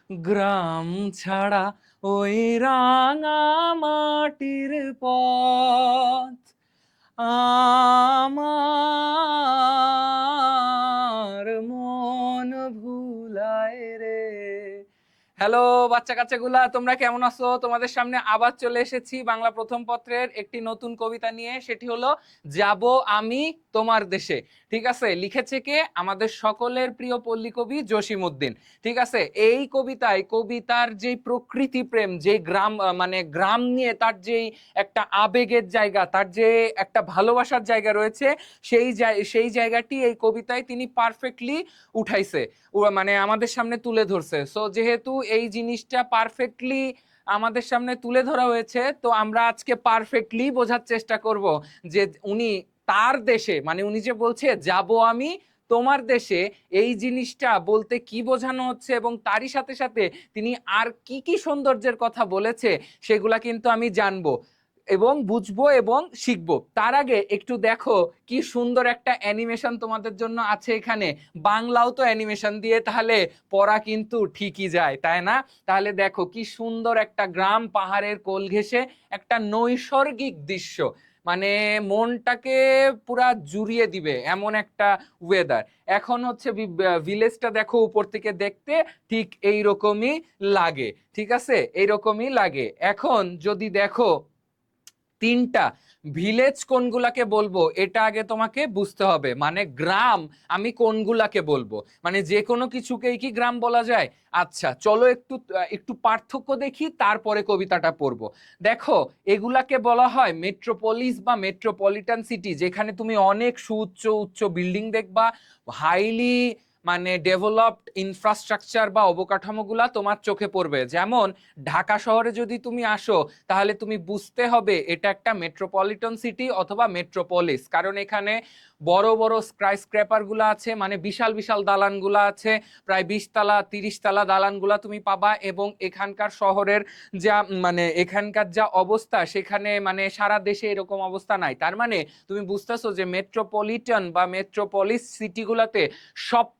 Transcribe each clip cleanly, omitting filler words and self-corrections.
গ্রাম ছাড়া ওই রাঙা মাটির পথ আমার মন ভুলায় রে। হ্যালো বাচ্চা কাচ্চাগুলা, তোমরা কেমন আছো? তোমাদের সামনে আবার চলে এসেছি বাংলা প্রথম পত্রের একটি নতুন কবিতা নিয়ে। সেটি হলো যাব আমি তোমার দেশে। ঠিক আছে, লিখেছে কে? আমাদের সকলের প্রিয় পল্লী কবি জসিমউদ্দিন। ঠিক আছে, এই কবিতায় কবিতার যে প্রকৃতি প্রেম, যে গ্রাম মানে গ্রাম নিয়ে তার যেই একটা আবেগের জায়গা, তার যে একটা ভালোবাসার জায়গা রয়েছে, সেই জায়গাটি এই কবিতায় তিনি পারফেক্টলি উঠাইছে, মানে আমাদের সামনে তুলে ধরছে। সো যেহেতু এই জিনিসটা পারফেক্টলি আমাদের সামনে তুলে ধরা হয়েছে, তো আমরা আজকে পারফেক্টলি বোঝার চেষ্টা করব যে উনি তার দেশে, মানে উনি যে বলছে যাব আমি তোমার দেশে, এই জিনিসটা বলতে কি বোঝানো হচ্ছে এবং তারই সাথে সাথে তিনি আর কি কি সৌন্দর্যের কথা বলেছে সেগুলা কিন্তু আমি জানবো এবং বুঝবো এবং শিখবো। তার আগে একটু দেখো কি সুন্দর একটা অ্যানিমেশন তোমাদের জন্য আছে এখানে। বাংলাও তো অ্যানিমেশন দিয়ে তাহলে পড়া কিন্তু ঠিকই যায়, তাই না? তাহলে দেখো কি সুন্দর একটা গ্রাম, পাহাড়ের কোল ঘেঁষে একটা নৈসর্গিক দৃশ্য, মানে মনটাকে পুরা জুড়িয়ে দিবে এমন একটা ওয়েদার। এখন হচ্ছে ভিলেজটা দেখো উপর থেকে দেখতে ঠিক এইরকমই লাগে। ঠিক আছে, এইরকমই লাগে। এখন যদি দেখো তিনটা ভিলেজ কোনগুলাকে বলবো এটা আগে তোমাকে বুঝতে হবে, মানে গ্রাম আমি কোনগুলাকে বলবো, মানে যে কোনো কিছুকেই কি গ্রাম বলা যায়? আচ্ছা চলো একটু একটু পার্থক্য দেখি, তারপরে কবিতাটা পড়বো। দেখো, এগুলাকে বলা হয় মেট্রোপলিস বা মেট্রোপলিটন সিটি, যেখানে তুমি অনেক সুউচ্চ উচ্চ বিল্ডিং দেখবা, হাইলি মানে ডেভেলপড ইনফ্রাস্ট্রাকচার বা অবকাঠামোগুলা তোমার চোখে পড়বে। যেমন ঢাকা শহরে যদি তুমি আসো, তাহলে তুমি বুঝতে হবে এটা একটা মেট্রোপলিটন সিটি অথবা মেট্রোপলিস, কারণ এখানে বড় বড় স্কাইস্ক্র্যাপার গুলা আছে, মানে বিশাল বিশাল দালানগুলা আছে, প্রায় 20 তলা 30 তলা দালানগুলা তুমি পাবা। এবং এখানকার শহরের যা মানে এখানকার যা অবস্থা, সেখানে মানে সারা দেশে এরকম অবস্থা নাই। তার মানে তুমি বুঝতেছো যে মেট্রোপলিটন বা মেট্রোপলিস সিটিগুলোতে সবচেয়ে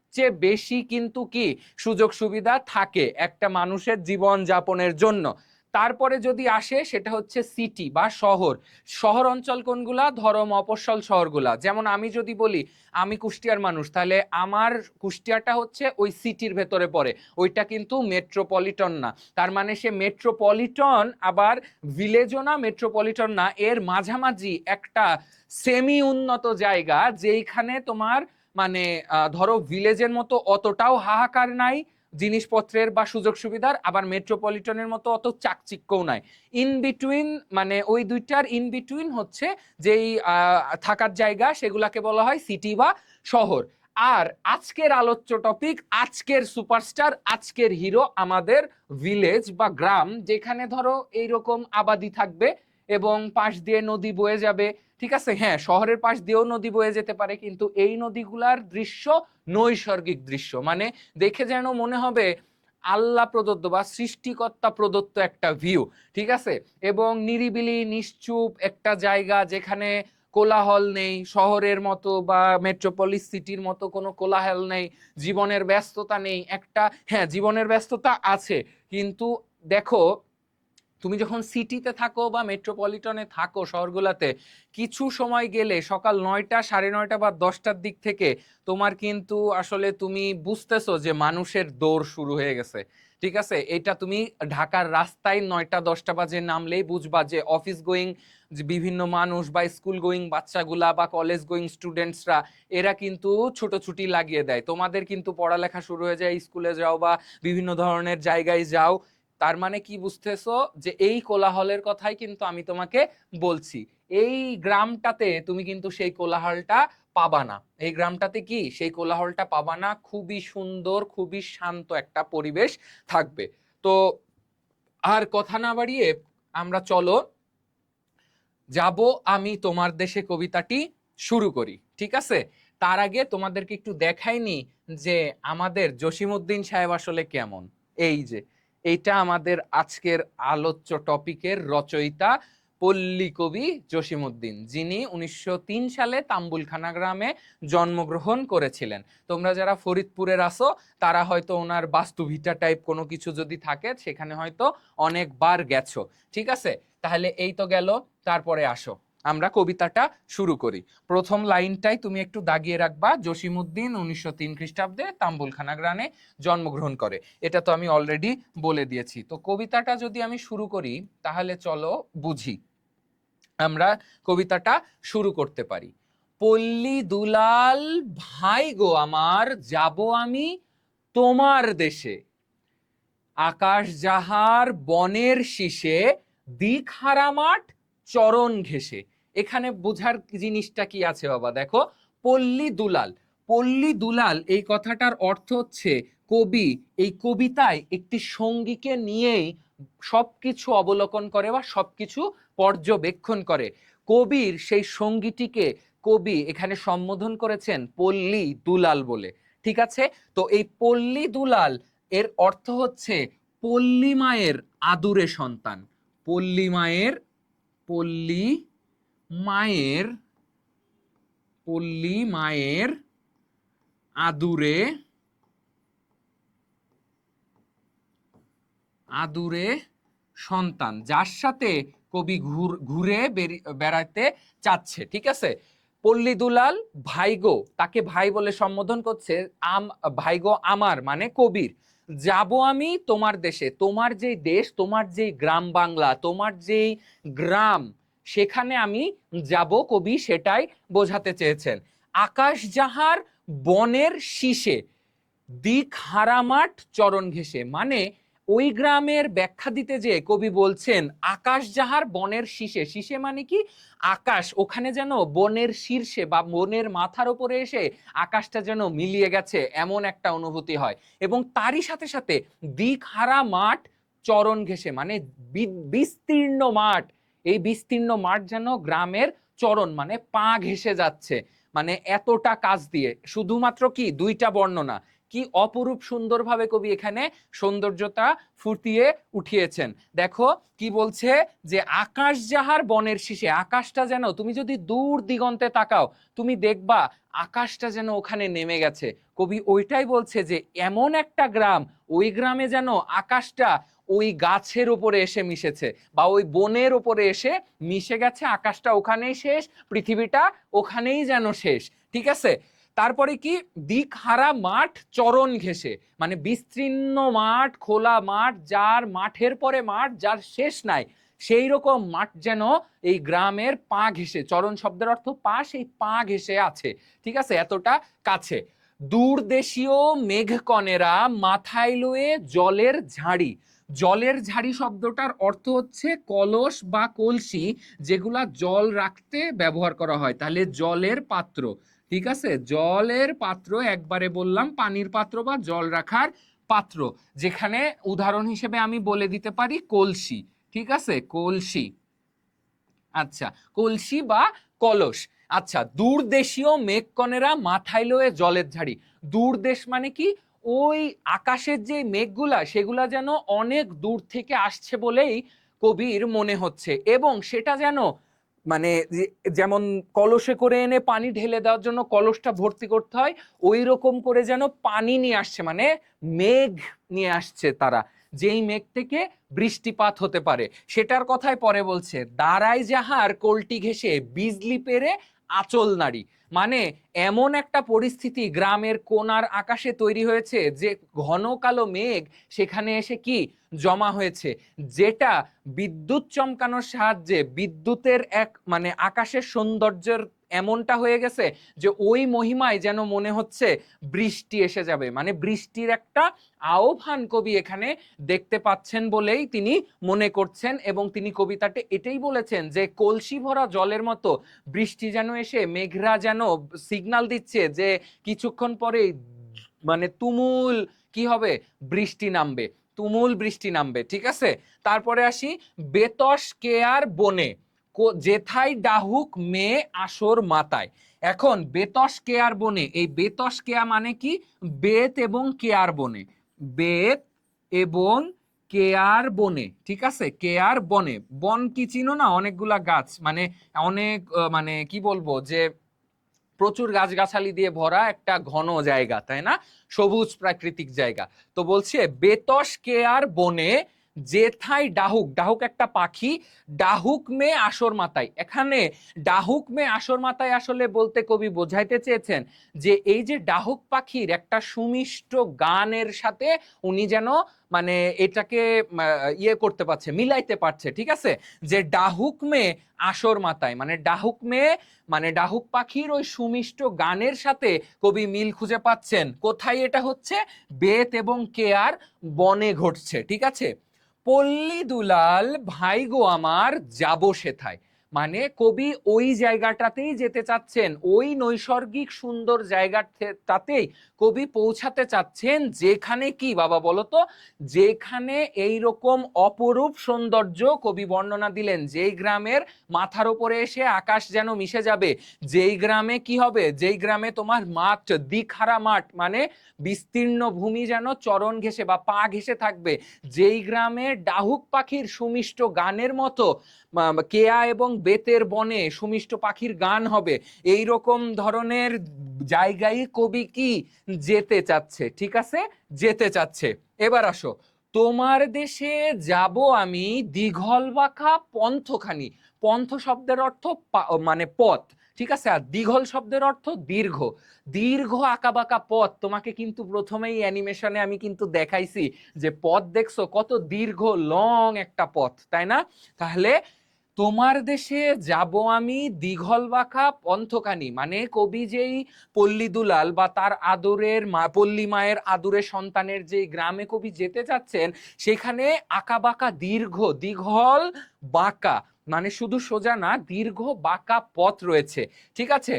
বেশি কিন্তু কি সুযোগ সুবিধা থাকে একটা মানুষের জীবন যাপনের জন্য। তারপরে যদি আসে সেটা হচ্ছে সিটি বা শহর। শহর অঞ্চল কোনগুলা? ধরো মফস্বল শহরগুলা। যেমন আমি যদি বলি আমি কুষ্টিয়ার মানুষ, তাহলে আমার কুষ্টিয়াটা হচ্ছে ওই সিটির ভেতরে পড়ে, ওইটা কিন্তু মেট্রোপলিটন না। তার মানে সে মেট্রোপলিটন আবার ভিলেজও না, মেট্রোপলিটন না, এর মাঝামাঝি একটা সেমি উন্নত জায়গা, যেইখানে তোমার মানে ধরো ভিলেজের মতো অতটাও হাহাকার নাই জিনিসপত্রের বা সুযোগ সুবিধার, আবার মেট্রোপলিটনের মতো অত চাকচিক্যও নাই। ইন বিটুইন, মানে ওই দুইটার ইন বিটুইন হচ্ছে যেই থাকার জায়গা, সেগুলাকে বলা হয় সিটি বা শহর। আর আজকের আলোচ্য টপিক, আজকের সুপারস্টার, আজকের হিরো আমাদের ভিলেজ বা গ্রাম, যেখানে ধরো এইরকম আবাদি থাকবে এবং পাশ দিয়ে নদী বয়ে যাবে। ঠিক আছে, হ্যাঁ শহরের পাশ দিয়েও নদী বয়ে যেতে পারে, কিন্তু এই নদীগুলার দৃশ্য নৈসর্গিক দৃশ্য, মানে দেখে যেন মনে হবে আল্লাহ প্রদত্ত বা সৃষ্টিকর্তা প্রদত্ত একটা ভিউ। ঠিক আছে, এবং নিরিবিলি নিশ্চুপ একটা জায়গা, যেখানে কোলাহল নেই শহরের মতো বা মেট্রোপলিস সিটির মতো কোনো কোলাহল নেই, জীবনের ব্যস্ততা নেই একটা। হ্যাঁ জীবনের ব্যস্ততা আছে, কিন্তু দেখো তুমি যখন সিটিতে থাকো বা মেট্রোপলিটনে থাকো শহরগুলোতে, কিছু সময় গেলে সকাল 9টা 9:30 বা 10টার দিক থেকে তোমার কিন্তু আসলে তুমি বুঝতেছো যে মানুষের দৌড় শুরু হয়ে গেছে। ঠিক আছে, এটা তুমি ঢাকার রাস্তায় 9টা 10টা বাজে নামলেই বুঝবা যে অফিস গোয়িং যে বিভিন্ন মানুষ বা স্কুল গোয়িং বাচ্চাগুলা বা কলেজ গোয়িং স্টুডেন্টসরা, এরা কিন্তু ছুটোছুটি লাগিয়ে দেয়। তোমাদের কিন্তু পড়ালেখা শুরু হয়ে যায়, স্কুলে যাও বা বিভিন্ন ধরনের জায়গায় যাও। তার মানে কি বুঝতেছো যে এই কোলাহলের কথাই কিন্তু আমি তোমাকে বলছি। এই গ্রামটাতে তুমি কিন্তু সেই কোলাহলটা পাবা না, এই গ্রামটাতে কি সেই কোলাহলটা পাবা না। খুবই সুন্দর, খুবই শান্ত একটা পরিবেশ থাকবে। তো আর কথা না বাড়িয়ে আমরা চলো যাব আমি তোমার দেশে কবিতাটি শুরু করি। ঠিক আছে, তার আগে তোমাদেরকে একটু দেখাইনি যে আমাদের জসিমউদ্দিন সাহেব আসলে কেমন। এই যে এইটা আমাদের আজকের আলোচ্য টপিকের রচয়িতা, পল্লী কবি জসিমউদ্দিন, যিনি 1903 সালে তাম্বুলখানা গ্রামে জন্মগ্রহণ করেছিলেন। তোমরা যারা ফরিদপুরের আসো তারা হয়তো ওনার বাস্তুভিটা টাইপ কোনো কিছু যদি থাকে সেখানে হয়তো অনেকবার গেছো। ঠিক আছে, তাহলে এই তো গেল। তারপরে আসো আমরা কবিতাটা শুরু করি। প্রথম লাইনটাই তুমি একটু দাগিয়ে রাখবা, জসিমউদ্দিন 1903 খ্রিস্টাব্দে তাম্বুলখানা গ্রামে জন্মগ্রহণ করে। এটা তো আমি অলরেডি বলে দিয়েছি। তো কবিতাটা যদি আমি শুরু করি তাহলে চলো বুঝি। আমরা কবিতাটা শুরু করতে পারি। পল্লী দুলাল ভাই গো আমার, যাব আমি তোমার দেশে, আকাশ যাহার বনের শীষে, দিক হারা মাঠ চরণ ঘেঁষে। এখানে বোঝার জিনিসটা কি আছে বাবা? দেখো, পল্লী দুলাল, পল্লী দুলাল এই কথাটার অর্থ হচ্ছে কবি এই কবিতায় একটি সঙ্গীকে নিয়েই সবকিছু অবলোকন করে বা সবকিছু পর্যবেক্ষণ করে। কবির সেই সঙ্গীটিকে কবি এখানে সম্বোধন করেছেন পল্লী দুলাল বলে। ঠিক আছে, তো এই পল্লী দুলাল এর অর্থ হচ্ছে পল্লী মায়ের আদুরে সন্তান। পল্লী মায়ের, পল্লী মায়ের, পল্লী মায়ের আদুরে, আদুরে সন্তান, যার সাথে কবি ঘুরে বেড়াতে চাচ্ছে। ঠিক আছে, পল্লী দুলাল ভাইগো, তাকে ভাই বলে সম্বোধন করছে। ভাইগো আমার মানে কবির, যাব আমি তোমার দেশে, তোমার যেই দেশ, তোমার যেই গ্রাম বাংলা, তোমার যেই গ্রাম, সেখানে আমি যাব, কবি সেটাই বোঝাতে চেয়েছেন। আকাশ যাহার বনের শীষে, দিক হারা মাঠ চরণ ঘেঁষে, মানে ওই গ্রামের ব্যাখ্যা দিতে যে কবি বলছেন আকাশ যাহার বনের শীষে, শীষে মানে কি আকাশ, ওখানে যেন বনের শীর্ষে বা বনের মাথার উপরে এসে আকাশটা যেন মিলিয়ে গেছে এমন একটা অনুভূতি হয়। এবং তারই সাথে সাথে দিক হারা মাঠ চরণ ঘেঁষে, মানে বিস্তীর্ণ মাঠ, এই বিস্তীর্ণ মাঠ যেন গ্রামের চরণ মানে পা ঘেঁষে যাচ্ছে, মানে এতটা কাজ দিয়ে। শুধুমাত্র কি দুইটা বর্ণনা, কি অপরূপ সুন্দরভাবে কবি এখানে সৌন্দর্যতা ফুটিয়ে উঠিয়েছেন। দেখো কি বলছে, যে আকাশ যাহার বনের শীষে, আকাশটা যেন, তুমি যদি দূর দিগন্তে তাকাও তুমি দেখবা আকাশটা যেন ওখানে নেমে গেছে। কবি ওইটাই বলছে যে এমন একটা গ্রাম, ওই গ্রামে যেন আকাশটা ওই গাছের উপরে এসে মিশেছে বা ওই বনের উপরে এসে মিশে গেছে, আকাশটা ওখানেই শেষ, পৃথিবীটা ওখানেই যেন শেষ। ঠিক আছে, তারপরে কি, দিক হারা মাঠ চরণ ঘেঁষে, মানে বিস্তীর্ণ মাঠ, খোলা মাঠ, যার মাঠের পরে মাঠ, যার শেষ নাই, সেই রকম মাঠ যেন এই গ্রামের পা ঘেঁষে, চরণ শব্দের অর্থ পা, সেই পা ঘেঁষে আছে। ঠিক আছে, এতটা কাছে। দূরদেশীয় মেঘকণেরা মাথায় লয়ে জলের ঝাড়ি, জলের ঝাড়ি শব্দটার অর্থ হচ্ছে কলস বা কলসি, যেগুলা জল রাখতে ব্যবহার করা হয়, তাহলে জলের পাত্র। ঠিক আছে, জলের পাত্র, একবারে বললাম পানির পাত্র বা জল রাখার পাত্র, যেখানে উদাহরণ হিসেবে আমি বলে দিতে পারি কলসি। ঠিক আছে, কলসি, আচ্ছা কলসি বা কলস। আচ্ছা, দূরদেশীয় মেঘকণেরা মাথায় লয়ে জলের ঝাড়ি, দূরদেশ মানে কি, ওই আকাশের যে মেঘগুলা সেগুলা যেন অনেক দূর থেকে আসছে বলেই কবির মনে হচ্ছে, এবং সেটা যেন মানে যেমন কলসে করে এনে পানি ঢেলে দেওয়ার জন্য কলসটা ভর্তি করতে হয়, ওই রকম করে যেন পানি নিয়ে আসছে, মানে মেঘ নিয়ে আসছে তারা, যেই মেঘ থেকে বৃষ্টিপাত হতে পারে সেটার কথাই পরে বলছে। দাঁড়ায় যাহার কলটি ঘেঁষে, বিজলি পেরে আঁচল নাড়ি, মানে এমন একটা পরিস্থিতি গ্রামের কোনার আকাশে তৈরি হয়েছে যে ঘন কালো মেঘ সেখানে এসে কি জমা হয়েছে, যেটা বিদ্যুৎ চমকানোর সাহায্যে বিদ্যুতের এক মানে আকাশের সৌন্দর্যের এমনটা হয়ে গেছে যে ওই মহিমায় যেন মনে হচ্ছে বৃষ্টি এসে যাবে, মানে বৃষ্টির একটা আহ্বান কবি এখানে দেখতে পাচ্ছেন বলেই তিনি মনে করছেন। এবং তিনি কবিতাতে এটাই বলেছেন যে কলসি ভরা জলের মতো বৃষ্টি যেন এসে, মেঘরা যেন সিগন্যাল দিচ্ছে যে কিছুক্ষণ পরেই মানে তুমুল কি হবে, বৃষ্টি নামবে, তুমুল বৃষ্টি নামবে। ঠিক আছে, তারপরে আসি, বেতস কেয়ার বনে, যেথায় ডাহুক মেয়ে আসর মাতায়। এখন বেতস কেয়ার বনে, এই বেতস কেয়া মানে কি, বেত এবং কেয়ার বনে, বেত এবং কেয়ার বনে, ঠিক আছে, কেয়ার বনে। বন কি চিনো না? অনেকগুলা গাছ, মানে অনেক মানে কি বলবো যে প্রচুর গাছগাছালি দিয়ে ভরা একটা ঘন জায়গা, তাই না? সবুজ প্রাকৃতিক জায়গা। তো বলছে বেতস কেয়ার বনে যেথায় ডাহুক, ডাহুক একটা পাখি, ডাহুক মে আসর মাতায়। এখানে ডাহুক মে আসর মাতায় আসলে বলতে কবি বোঝাইতে চেয়েছেন যে এই যে ডাহুক পাখির একটা সুমিষ্ট গানের সাথে উনি যেন মানে এটাকে ইয়ে করতে পারছে, মিলাইতে পারছে, ঠিক আছে? যে ডাহুক মে আসর মাতায়, মানে ডাহুক মে মানে ডাহুক পাখির ওই সুমিষ্ট গানের সাথে কবি মিল খুঁজে পাচ্ছেন। কোথায় এটা হচ্ছে? বেত এবং কেয়ার বনে ঘটছে, ঠিক আছে? পল্লী দুলাল ভাই গো আমার যাব সেথায়, মানে কবি ওই জায়গাটাতেই যেতে চাচ্ছেন, ওই নৈসর্গিক সুন্দর জায়গাটাতেই কবি পৌঁছাতে চাচ্ছেন, যেখানে কি বাবা বলতো, যেখানে এইরকম অপরূপ সৌন্দর্য কবি বর্ণনা দিলেন, যেই গ্রামের মাথার উপরে এসে আকাশ যেন মিশে যাবে, যেই গ্রামে কি হবে, যেই গ্রামে তোমার মাঠ, দিকহারা মাঠ, মানে বিস্তীর্ণ ভূমি যেন চরণ ঘেঁষে বা পা ঘেঁষে থাকবে, যেই গ্রামে ডাহুক পাখির সুমিষ্ট গানের মতো কেয়া এবং বেতের বনে সুমিষ্ট পাখির গান হবে, এই রকম ধরনের জায়গায় কবি কি যেতে চাচ্ছে, ঠিক আছে, যেতে চাচ্ছে। এবার আসো, তোমার দেশে যাব আমি দীঘল বাঁকা পন্থখানি। পন্থ শব্দের অর্থ মানে পথ, ঠিক আছে, আর দীঘল শব্দের অর্থ দীর্ঘ। দীর্ঘ আঁকা বাঁকা পথ, তোমাকে কিন্তু প্রথমেই অ্যানিমেশনে আমি কিন্তু দেখাইছি যে পথ দেখছো কত দীর্ঘ, লং একটা পথ, তাই না? তাহলে তোমার দেশে যাব আমি দীঘল বাঁকা পন্থখানি, মানে কবি যেই পল্লী দুলাল বা তার আদরের মা, পল্লী মায়ের আদরের সন্তানের যে গ্রামে কবি যেতে চাচ্ছেন, সেখানে আঁকা বাঁকা দীর্ঘ, দীঘল বাঁকা মানে শুধু সোজা না, দীর্ঘ বাঁকা পথ রয়েছে, ঠিক আছে?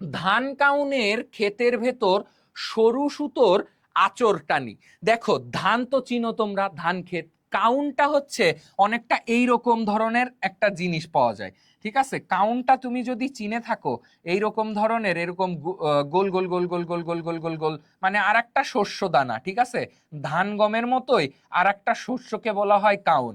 ধান কাউনের ক্ষেতের ভেতর সরু সুতোর আঁচড় টানি। দেখো ধান তো চিনো তোমরা, ধান ক্ষেত। কাউনটা হচ্ছে অনেকটা এইরকম ধরনের একটা জিনিস পাওয়া যায়, ঠিক আছে? কাউনটা তুমি যদি চিনে থাকো, এইরকম ধরনের, এরকম গোল গোল গোল গোল গোল গোল গোল গোল গোল, মানে আর একটা শস্য দানা, ঠিক আছে? ধান গমের মতোই আর একটা শস্যকে বলা হয় কাউন।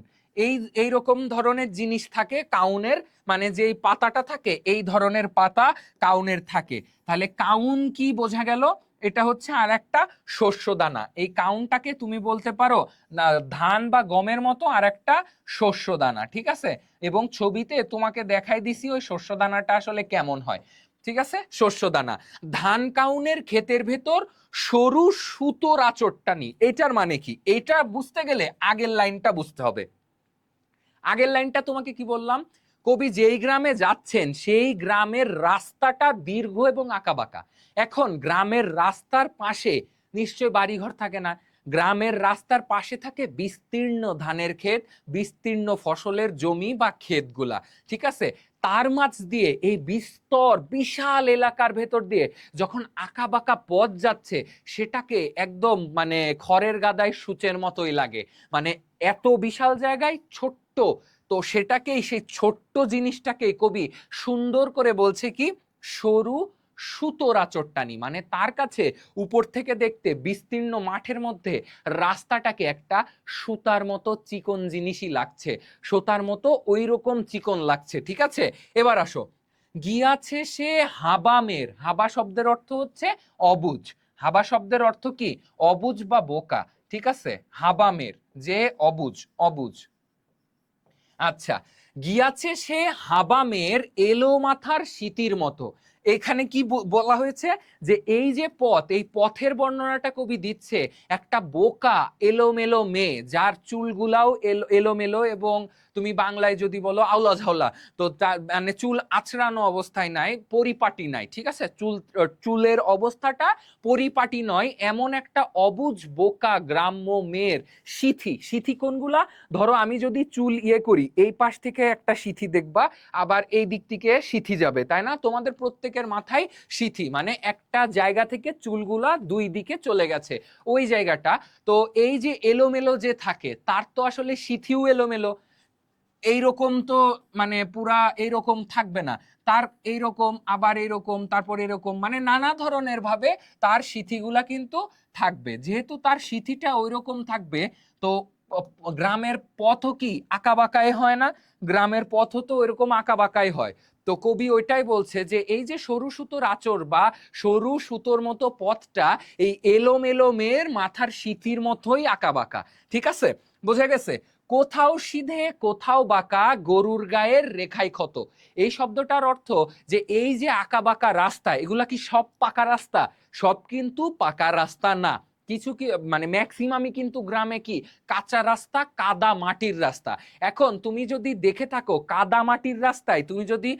এই রকম ধরনের জিনিস থাকে কাউনের, মানে যেই পাতাটা থাকে এই ধরনের পাতা কাউনের থাকে। তাহলে কাউন কি বোঝা গেল? এটা হচ্ছে আর একটা শস্য দানা। এই কাউনটাকে তুমি বলতে পারো না ধান বা গমের মতো আর একটা শস্য দানা, ঠিক আছে? এবং ছবিতে তোমাকে দেখাই দিছি ওই শস্য দানাটা আসলে কেমন হয়, ঠিক আছে? শস্য দানা। ধান কাউনের ক্ষেতের ভেতর সরু সুতোর আঁচড়টানি, এটার মানে কি? এটা বুঝতে গেলে আগের লাইনটা বুঝতে হবে। আগের লাইনটা তোমাকে কি বললাম? কবি যেই গ্রামে যাচ্ছেন সেই গ্রামের রাস্তাটা দীর্ঘ এবং আঁকাবাঁকা। এখন গ্রামের রাস্তার পাশে নিশ্চয় বাড়িঘর থাকে না, গ্রামের রাস্তার পাশে থাকে বিস্তীর্ণ ধানের ক্ষেত, বিস্তীর্ণ ফসলের জমি বা ক্ষেতগুলা, ঠিক আছে? তার মাঝ দিয়ে এই বিস্তর বিশাল এলাকার ভেতর দিয়ে যখন আঁকাবাঁকা পথ যাচ্ছে, সেটাকে একদম মানে খড়ের গাদায় সূচের মতোই লাগে, মানে এত বিশাল জায়গায় ছোট্ট। তো সেটাকেই, সেই ছোট্ট জিনিসটাকে কবি সুন্দর করে বলছে কি সরু সুতোর আঁচড়টানি, মানে তার কাছে উপর থেকে দেখতে বিস্তীর্ণ মাঠের মধ্যে রাস্তাটাকে একটা সুতার মতো চিকন জিনিসই লাগছে, সুতার মতো ওই রকম চিকন লাগছে, ঠিক আছে? এবার আসো, গিয়াছে সে হাবামের, হাবা শব্দের অর্থ হচ্ছে অবুঝ। হাবা শব্দের অর্থ কি? অবুঝ বা বোকা, ঠিক আছে? হাবামের যে অবুঝ, অবুঝ। আচ্ছা, গিয়াছে সে হাবামের এলো মাথার সিতির মতো। এখানে কি বলা হয়েছে? যে এই যে পথ, এই পথের বর্ণনাটা কবি দিচ্ছে একটা বোকা এলোমেলো মেয়ে, যার চুলগুলাও এলোমেলো, এবং তুমি বাংলায় যদি বলো আউলা ঝাউলা, তো তার মানে চুল আঁচড়ানো অবস্থায় নাই, পরিপাটি নাই, ঠিক আছে? চুলের অবস্থাটা পরিপাটি নয়, এমন একটা অবুঝ বোকা গ্রাম্য মেয়ের সিথি। সিথি কোনগুলা? ধরো আমি যদি চুল ইয়ে করি, এই পাশ থেকে একটা সিথি দেখবা, আবার এই দিক থেকে সিথি যাবে, তাই না? তোমাদের প্রত্যেকের মাথায় সিথি, মানে একটা জায়গা থেকে চুলগুলা দুই দিকে চলে গেছে, ওই জায়গাটা। তো এই যে এলোমেলো যে থাকে, তার তো আসলে সিথিও এলোমেলো, এইরকম তো মানে পুরা এইরকম থাকবে না, তার এইরকম, আবার এইরকম, তারপর এরকম, মানে নানা ধরনের ভাবে তার সিথিগুলা কিন্তু থাকবে। যেহেতু তার সিথিটা ওই রকম থাকবে, তো গ্রামের পথও কি আঁকা বাঁকায় হয় না? গ্রামের পথও তো এরকম আঁকা বাঁকাই হয়। তো কবি ওইটাই বলছে যে এই যে সরু সুতোর আঁচড় বা সরু সুতোর মতো পথটা এই এলোমেলো মেয়ের মাথার সিঁথির মতোই আঁকা বাঁকা। ঠিক আছে, বোঝা গেছে? কোথাও সিধে কোথাও বাঁকা, গরুর গায়ের রেখায় ক্ষত। এই শব্দটার অর্থ যে এই যে আঁকা বাঁকা রাস্তা, এগুলা কি সব পাকা রাস্তা? সব কিন্তু পাকা রাস্তা না। কিছু কি মানে ম্যাক্সিমামই কিন্তু গ্রামে কি কাঁচা রাস্তা, কাদা মাটির রাস্তা। এখন তুমি যদি দেখে থাকো কাদা মাটির রাস্তায় তুমি যদি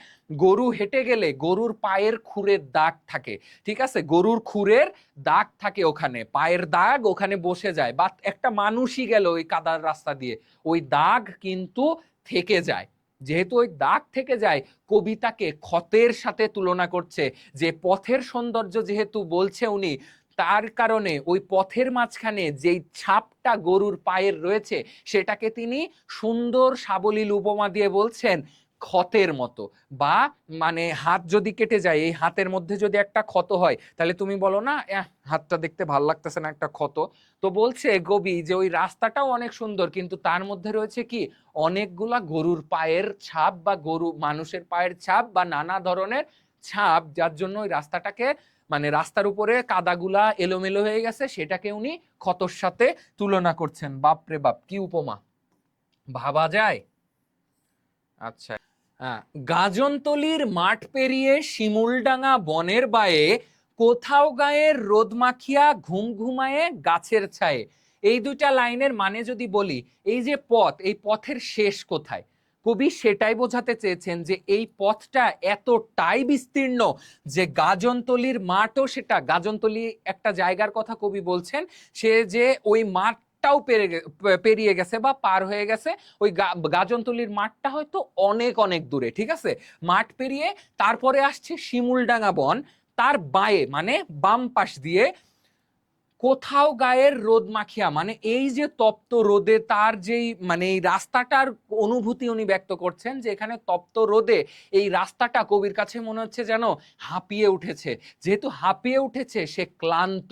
গরু হেঁটে গেলে গরুর পায়ের খুরের দাগ থাকে। ঠিক আছে, গরুর খুরের দাগ থাকে, ওখানে পায়ের দাগ ওখানে বসে যায়, বা একটা মানুষই গেল ওই কাদার রাস্তা দিয়ে, ওই দাগ কিন্তু থেকে যায়। যেহেতু ওই দাগ থেকে যায়, কবিতাকে ক্ষতের সাথে তুলনা করছে, যে পথের সৌন্দর্য যেহেতু বলছে উনি, তার কারণে ওই পথের মাঝখানে যেই ছাপটা গরুর পায়ের রয়েছে সেটাকে তিনি সুন্দর সাবলীল উপমা দিয়ে বলছেন ক্ষতের মতো। বা মানে হাত যদি কেটে যায়, এই হাতের মধ্যে যদি একটা ক্ষত হয়, তাহলে তুমি বলো না হাতটা দেখতে ভাল লাগতেছে না, একটা ক্ষত। তো বলছে কবি যে ওই রাস্তাটাও অনেক সুন্দর, কিন্তু তার মধ্যে রয়েছে কি অনেকগুলা গরুর পায়ের ছাপ, বা গরু মানুষের পায়ের ছাপ, বা নানা ধরনের ছাপ, যার জন্য ওই রাস্তাটাকে মানে রাস্তার উপরে কাদাগুলা এলোমেলো হয়ে গেছে, সেটাকে উনি ক্ষতর সাথে তুলনা করছেন। বাপ রে বাপ, কি উপমা, ভাবা যায়? আচ্ছা, হ্যাঁ। গাজনতলির মাঠ পেরিয়ে শিমুলডাঙ্গা বনের বায়ে, কোথাও গায়ের রোদ মাখিয়া ঘুম ঘুমায়ে গাছের ছায়ে। এই দুইটা লাইনের মানে যদি বলি, এই যে পথ, এই পথের শেষ কোথায়? কবি সেটাই বোঝাতে চেয়েছেন যে এই পথটা এতটাই বিস্তীর্ণ যে গাজনতলির মাঠও, সেটা গাজনতলি একটা জায়গার কথা কবি বলছেন, সে যে ওই মাঠটাও পেরিয়ে গেছে বা পার হয়ে গেছে। ওই গাজনতলির মাঠটা হয়তো অনেক অনেক দূরে। ঠিক আছে, মাঠ পেরিয়ে তারপরে আসছে শিমুলডাঙ্গা বন, তার বায়ে মানে বাম পাশ দিয়ে কোথাও গায়ের রোদ মাখিয়া, মানে এই যে তপ্ত রোদে তার যেই মানে এই রাস্তাটার অনুভূতি উনি ব্যক্ত করছেন, যে এখানে তপ্ত রোদে এই রাস্তাটা কবির কাছে মনে হচ্ছে যেন হাঁপিয়ে উঠেছে। যেহেতু হাঁপিয়ে উঠেছে, সে ক্লান্ত।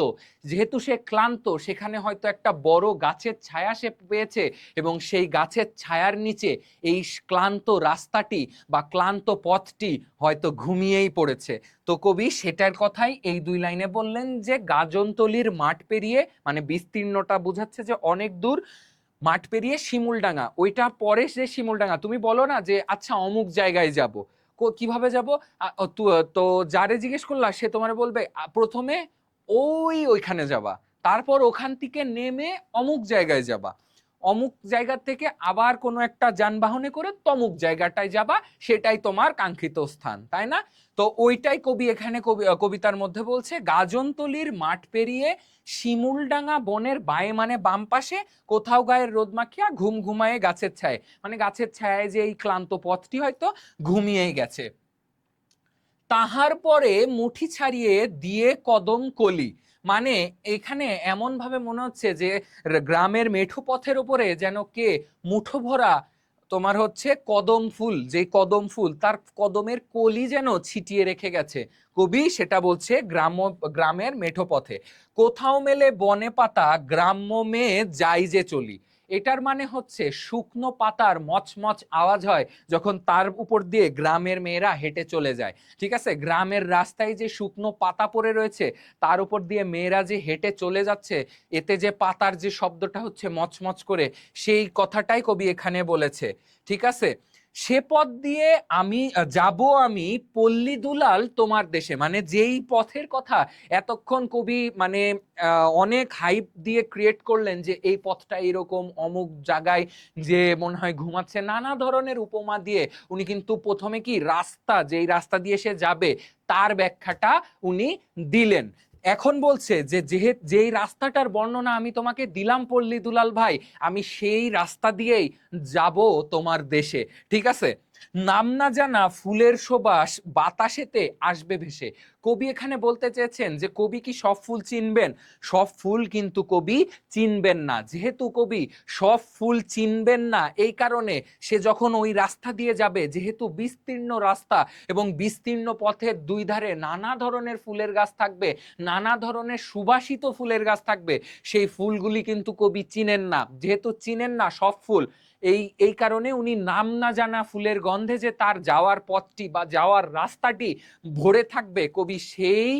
যেহেতু সে ক্লান্ত, সেখানে হয়তো একটা বড় গাছের ছায়া সে পেয়েছে, এবং সেই গাছের ছায়ার নিচে এই ক্লান্ত রাস্তাটি বা ক্লান্ত পথটি হয়তো ঘুমিয়েই পড়েছে। তো কবি সেটার কথাই এই দুই লাইনে বললেন, যে গাজনতলির মাঠ পেরিয়ে, মানে বিস্তীর্ণটা বোঝাচ্ছে যে অনেক দূর, মাঠ পেরিয়ে শিমুলডাঙ্গা, ওইটা পরে যে শিমুলডাঙ্গা। তুমি বলো না যে আচ্ছা অমুক জায়গায় যাব, কিভাবে যাব? তো যারে জিজ্ঞেস করলা সে তোমার বলবে প্রথমে ওইখানে যাবা, তারপর ওখান থেকে নেমে অমুক জায়গায় যাবা, অমুক জায়গা থেকে আবার কোনো একটা যানবাহনে করে তমুক জায়গাটায় যাবা, সেটাই তোমার কাঙ্ক্ষিত স্থান, তাই না? তো ওইটাই কবি এখানে কবিতার মধ্যে বলছে, গাজনতলির মাঠ পেরিয়ে শিমুলডাঙ্গা বনের বায়ে মানে বাম পাশে, কোথাও গায়ের রোদ মাখিয়া ঘুম ঘুমায়ে গাছের ছায়, মানে গাছের ছায়ায় যে এই ক্লান্ত পথটি হয়তো ঘুমিয়ে গেছে। তাহার পরে মুঠি ছাড়িয়ে দিয়ে কদম কলি, মানে এখানে এমন ভাবে মনে হচ্ছে যে গ্রামের মেঠো পথের উপরে যেন কে মুঠো ভরা তোমার হচ্ছে কদম ফুল, যে কদম ফুল তার কদমের কলি যেন ছিটিয়ে রেখে গেছে। কবি সেটা বলছে গ্রামের মেঠো পথে। কোথাও মেলে বনে পাতা, গ্রাম্য মেয়ে যাই যে চলি। এটার মানে হচ্ছে শুকনো পাতার মচমচ আওয়াজ হয় যখন তার উপর দিয়ে গ্রামের মেয়েরা হেঁটে চলে যায়। ঠিক আছে, গ্রামের রাস্তায় যে শুকনো পাতা পড়ে রয়েছে, তার উপর দিয়ে মেয়েরা যে হেঁটে চলে যাচ্ছে, এতে যে পাতার যে শব্দটা হচ্ছে মচমচ করে, সেই কথাটাই কবি এখানে বলেছে। ঠিক আছে, সে পথ দিয়ে আমি যাব, আমি পল্লী দুলাল তোমার দেশে, মানে যেই পথের কথা এতক্ষণ কবি মানে অনেক হাইপ দিয়ে ক্রিয়েট করলেন, যে এই পথটা এরকম অমুক জায়গায় যে মনে হয় ঘুমাচ্ছে, নানা ধরনের উপমা দিয়ে উনি কিন্তু প্রথমে কি রাস্তা, যেই রাস্তা দিয়ে সে যাবে তার ব্যাখ্যাটা উনি দিলেন। এখন বলছে যে যেই রাস্তাটার বর্ণনা আমি তোমাকে দিলাম পল্লী দুলাল ভাই, আমি সেই রাস্তা দিয়েই যাব তোমার দেশে। ঠিক আছে, নাম না জানা ফুলের সুবাস বাতাসেতে আসবে ভেসে। কবি এখানে বলতে চেয়েছেন যে কবি কি সব ফুল চিনবেন? সব ফুল কিন্তু কবি চিনবেন না। যেহেতু কবি সব ফুল চিনবেন না, এই কারণে সে যখন ওই রাস্তা দিয়ে যাবে, যেহেতু বিস্তীর্ণ রাস্তা এবং বিস্তীর্ণ পথের দুই ধারে নানা ধরনের ফুলের গাছ থাকবে, নানা ধরনের সুবাসিত ফুলের গাছ থাকবে, সেই ফুলগুলি কিন্তু কবি চিনেন না। যেহেতু চিনেন না সব ফুল, এই কারণে উনি নাম না জানা ফুলের গন্ধে যে তার যাওয়ার পথটি বা যাওয়ার রাস্তাটি ভরে থাকবে, কবি সেই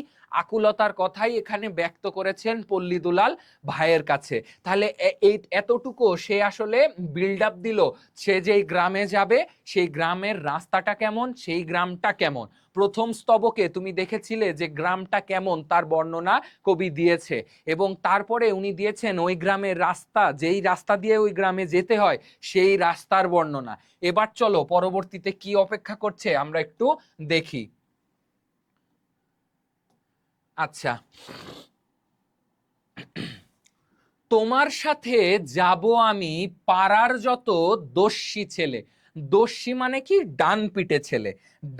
আকুলতার কথাই এখানে ব্যক্ত করেছেন পল্লী দুলাল ভাইয়ের কাছে। তাহলে এই এতটুকু সে আসলে বিল্ড আপ দিল, সে যেই গ্রামে যাবে সেই গ্রামের রাস্তাটা কেমন, সেই গ্রামটা কেমন। প্রথম স্তবকে তুমি দেখেছিলে যে গ্রামটা কেমন তার বর্ণনা কবি দিয়েছে, এবং তারপরে উনি দিয়েছেন ওই গ্রামের রাস্তা, যেই রাস্তা দিয়ে ওই গ্রামে যেতে হয় সেই রাস্তার বর্ণনা। এবার চলো পরবর্তীতে কি অপেক্ষা করছে আমরা একটু দেখি। আচ্ছা, তোমার সাথে যাব আমি পাড়ার যত দস্যি ছেলে। দস্যি মানে কি? ডান পিটে ছেলে,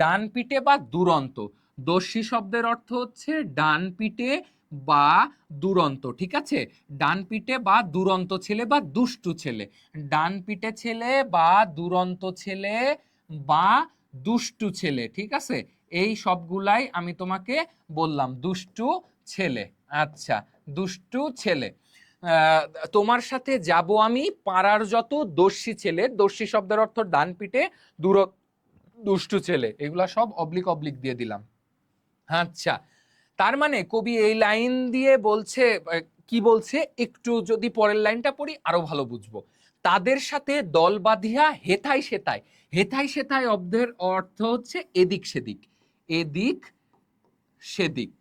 ডান পিটে বা দুরন্ত। দস্যি শব্দের অর্থ হচ্ছে ডান পিটে বা দুরন্ত, ঠিক আছে? ডান পিটে বা দুরন্ত ছেলে বা দুষ্টু ছেলে। ডান পিটে ছেলে বা দুরন্ত ছেলে বা দুষ্টু ছেলে, ঠিক আছে? এই সবগুলাই আমি তোমাকে বললাম, দুষ্টু ছেলে। আচ্ছা, দুষ্টু ছেলে। তোমার সাথে যাব আমি পাড়ার যত দস্যি ছেলে। দস্যি শব্দের অর্থ ডান পিটে, দুষ্টু ছেলে। এগুলা সব অবলিক অবলিক দিয়ে দিলাম। আচ্ছা, তার মানে কবি এই লাইন দিয়ে বলছে, কি বলছে একটু যদি পরের লাইনটা পড়ি আরো ভালো বুঝবো। তাদের সাথে দল বাঁধিয়া হেথাই সেথাই। হেথাই সেথাই অব্দের অর্থ হচ্ছে এদিক সেদিক, এদিক সেদিক,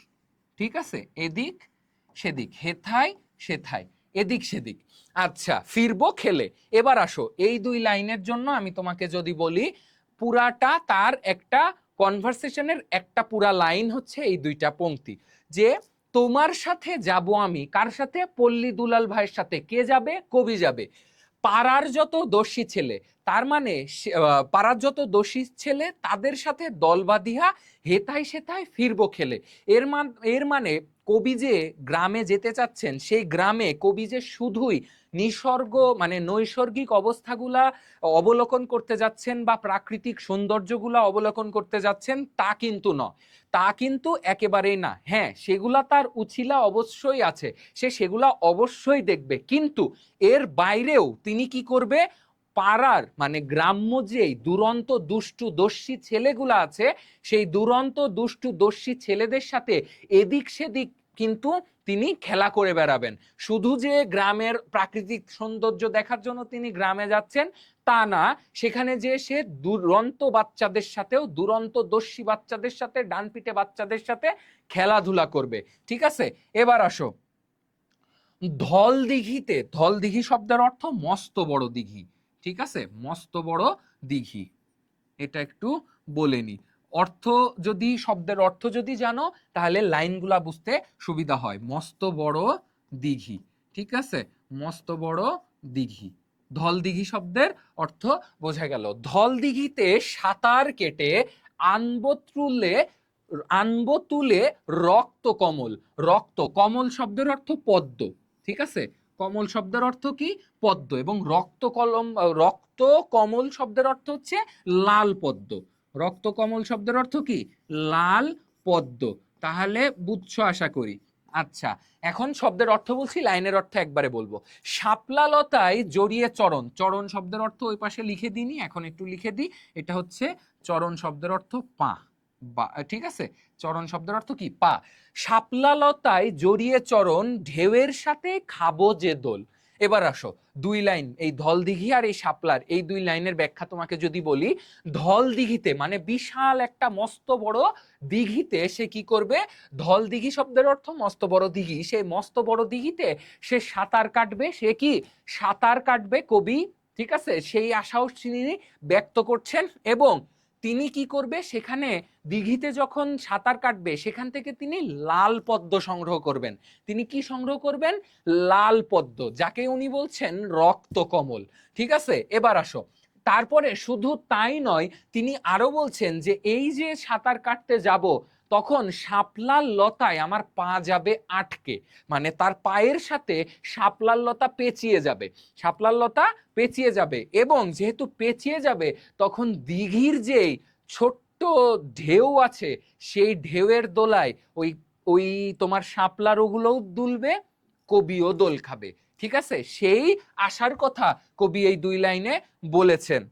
ঠিক আছে? এদিক সেদিক, হেথাই সেথাই, এদিক সেদিক। আচ্ছা, ফিরবো খেলে। এবার আসো, এই দুই লাইনের জন্য আমি তোমাকে যদি বলি, পুরাটা তার একটা কনভারসেশনের একটা পুরা লাইন হচ্ছে এই দুইটা পংক্তি, যে তোমার সাথে যাব আমি, কার সাথে? পল্লী দুলাল ভাইয়ের সাথে। কে যাবে? কবি যাবে। পাড়ার যত দোষী ছেলে, তার মানে পাড়ার যত দোষী ছেলে তাদের সাথে দল বাঁধিয়া হেথাই সেথাই ফিরবো খেলে। এর মানে কবি যে গ্রামে যেতে চাচ্ছেন, সেই গ্রামে কবি যে শুধুই নিসর্গ মানে নৈসর্গিক অবস্থাগুলা অবলোকন করতে যাচ্ছেন বা প্রাকৃতিক সৌন্দর্যগুলা অবলোকন করতে যাচ্ছেন তা কিন্তু নয়, তা কিন্তু একেবারেই না। হ্যাঁ, সেগুলা তার উছিলা অবশ্যই আছে, সে সেগুলা অবশ্যই দেখবে, কিন্তু এর বাইরেও তিনি কি করবে? পাড়ার মানে গ্রাম্য যেই দুরন্ত দুষ্টু দস্যি ছেলেগুলা আছে, সেই দুরন্ত দুষ্টু দস্যি ছেলেদের সাথে এদিক সেদিক কিন্তু তিনি খেলা করে বেড়াবেন। শুধু যে গ্রামের প্রাকৃতিক সৌন্দর্য দেখার জন্য তিনি গ্রামে যাচ্ছেন তা না, সেখানে যে সে দুরন্ত বাচ্চাদের সাথেও, দুরন্ত দস্যি বাচ্চাদের সাথে, ডানপিটে বাচ্চাদের সাথে খেলাধুলা করবে, ঠিক আছে? এবার আসো, ধল দিঘিতে। ধল দিঘি শব্দের অর্থ মস্ত বড় দিঘি, ঠিক আছে? মস্ত বড় দিঘি, এটা একটু বলে নি। অর্থ যদি, শব্দের অর্থ যদি জানো তাহলে লাইনগুলা বুঝতে সুবিধা হয়। মস্ত বড় দিঘি, ঠিক আছে? মস্ত বড় দিঘি, ধল দিঘি শব্দের অর্থ বোঝা গেল। ধল দিঘিতে সাঁতার কেটে আনবো তুলে, আনবো তুলে রক্ত কমল। রক্ত, কমল শব্দের অর্থ পদ্ম, ঠিক আছে? কমল শব্দের অর্থ কি? পদ্ম। এবং রক্ত কলম, রক্ত কমল শব্দের অর্থ হচ্ছে লাল পদ্ম। রক্ত কমল শব্দের অর্থ কি? লাল পদ্ম। তাহলে বুঝছো আশা করি। আচ্ছা, এখন শব্দের অর্থ বলছি, লাইনের অর্থ একবারে বলবো। শাপলা লতায় জড়িয়ে চরণ। চরণ শব্দের অর্থ ওই পাশে লিখে দিইনি, এখন একটু লিখে দিই। এটা হচ্ছে চরণ শব্দের অর্থ পা, বা, ঠিক আছে? চরণ শব্দের অর্থ কি? পা। শাপলা লতায় জড়িয়ে চরণ, ঢেউয়ের সাথে খাবো যে দোল। এবার আসো, দুই লাইন, এই ধল দিঘি আর এই শাপলার এই দুই লাইনের ব্যাখ্যা তোমাকে যদি বলি। ধল দিঘিতে মানে বিশাল একটা মস্ত বড় দিঘিতে সে কি করবে? ধল দিঘি শব্দের অর্থ মস্ত বড় দিঘি, সেই মস্ত বড় দিঘিতে সে সাঁতার কাটবে। সে কি সাঁতার কাটবে কবি, ঠিক আছে? সেই আশাও তিনি ব্যক্ত করছেন। এবং তিনি কি করবে? সেখানে দিঘিতে যখন সাঁতার কাটবে সেখান থেকে তিনি লাল পদ্ম সংগ্রহ করবেন। তিনি কি সংগ্রহ করবেন? লাল পদ্ম, যাকে উনি বলছেন রক্ত কমল, ঠিক আছে? এবার আসো, তারপরে শুধু তাই নয়, তিনি আরো বলছেন যে এই যে সাঁতার কাটতে যাব, তখন শাপলার লতায় আমার পা যাবে আটকে, মানে তার পায়ের সাথে শাপলার লতা পেঁচিয়ে যাবে, শাপলার লতা পেঁচিয়ে যাবে, এবং যেহেতু পেঁচিয়ে যাবে তখন দিঘির যেই ছোট্ট ঢেউ আছে সেই ঢেউয়ের দোলায় ওই ওই তোমার শাপলার ওগুলোও দুলবে, কবিও দোল খাবে। ঠিক আছে, সেই আশার কথা কবি এই 2 লাইনে বলেছেন।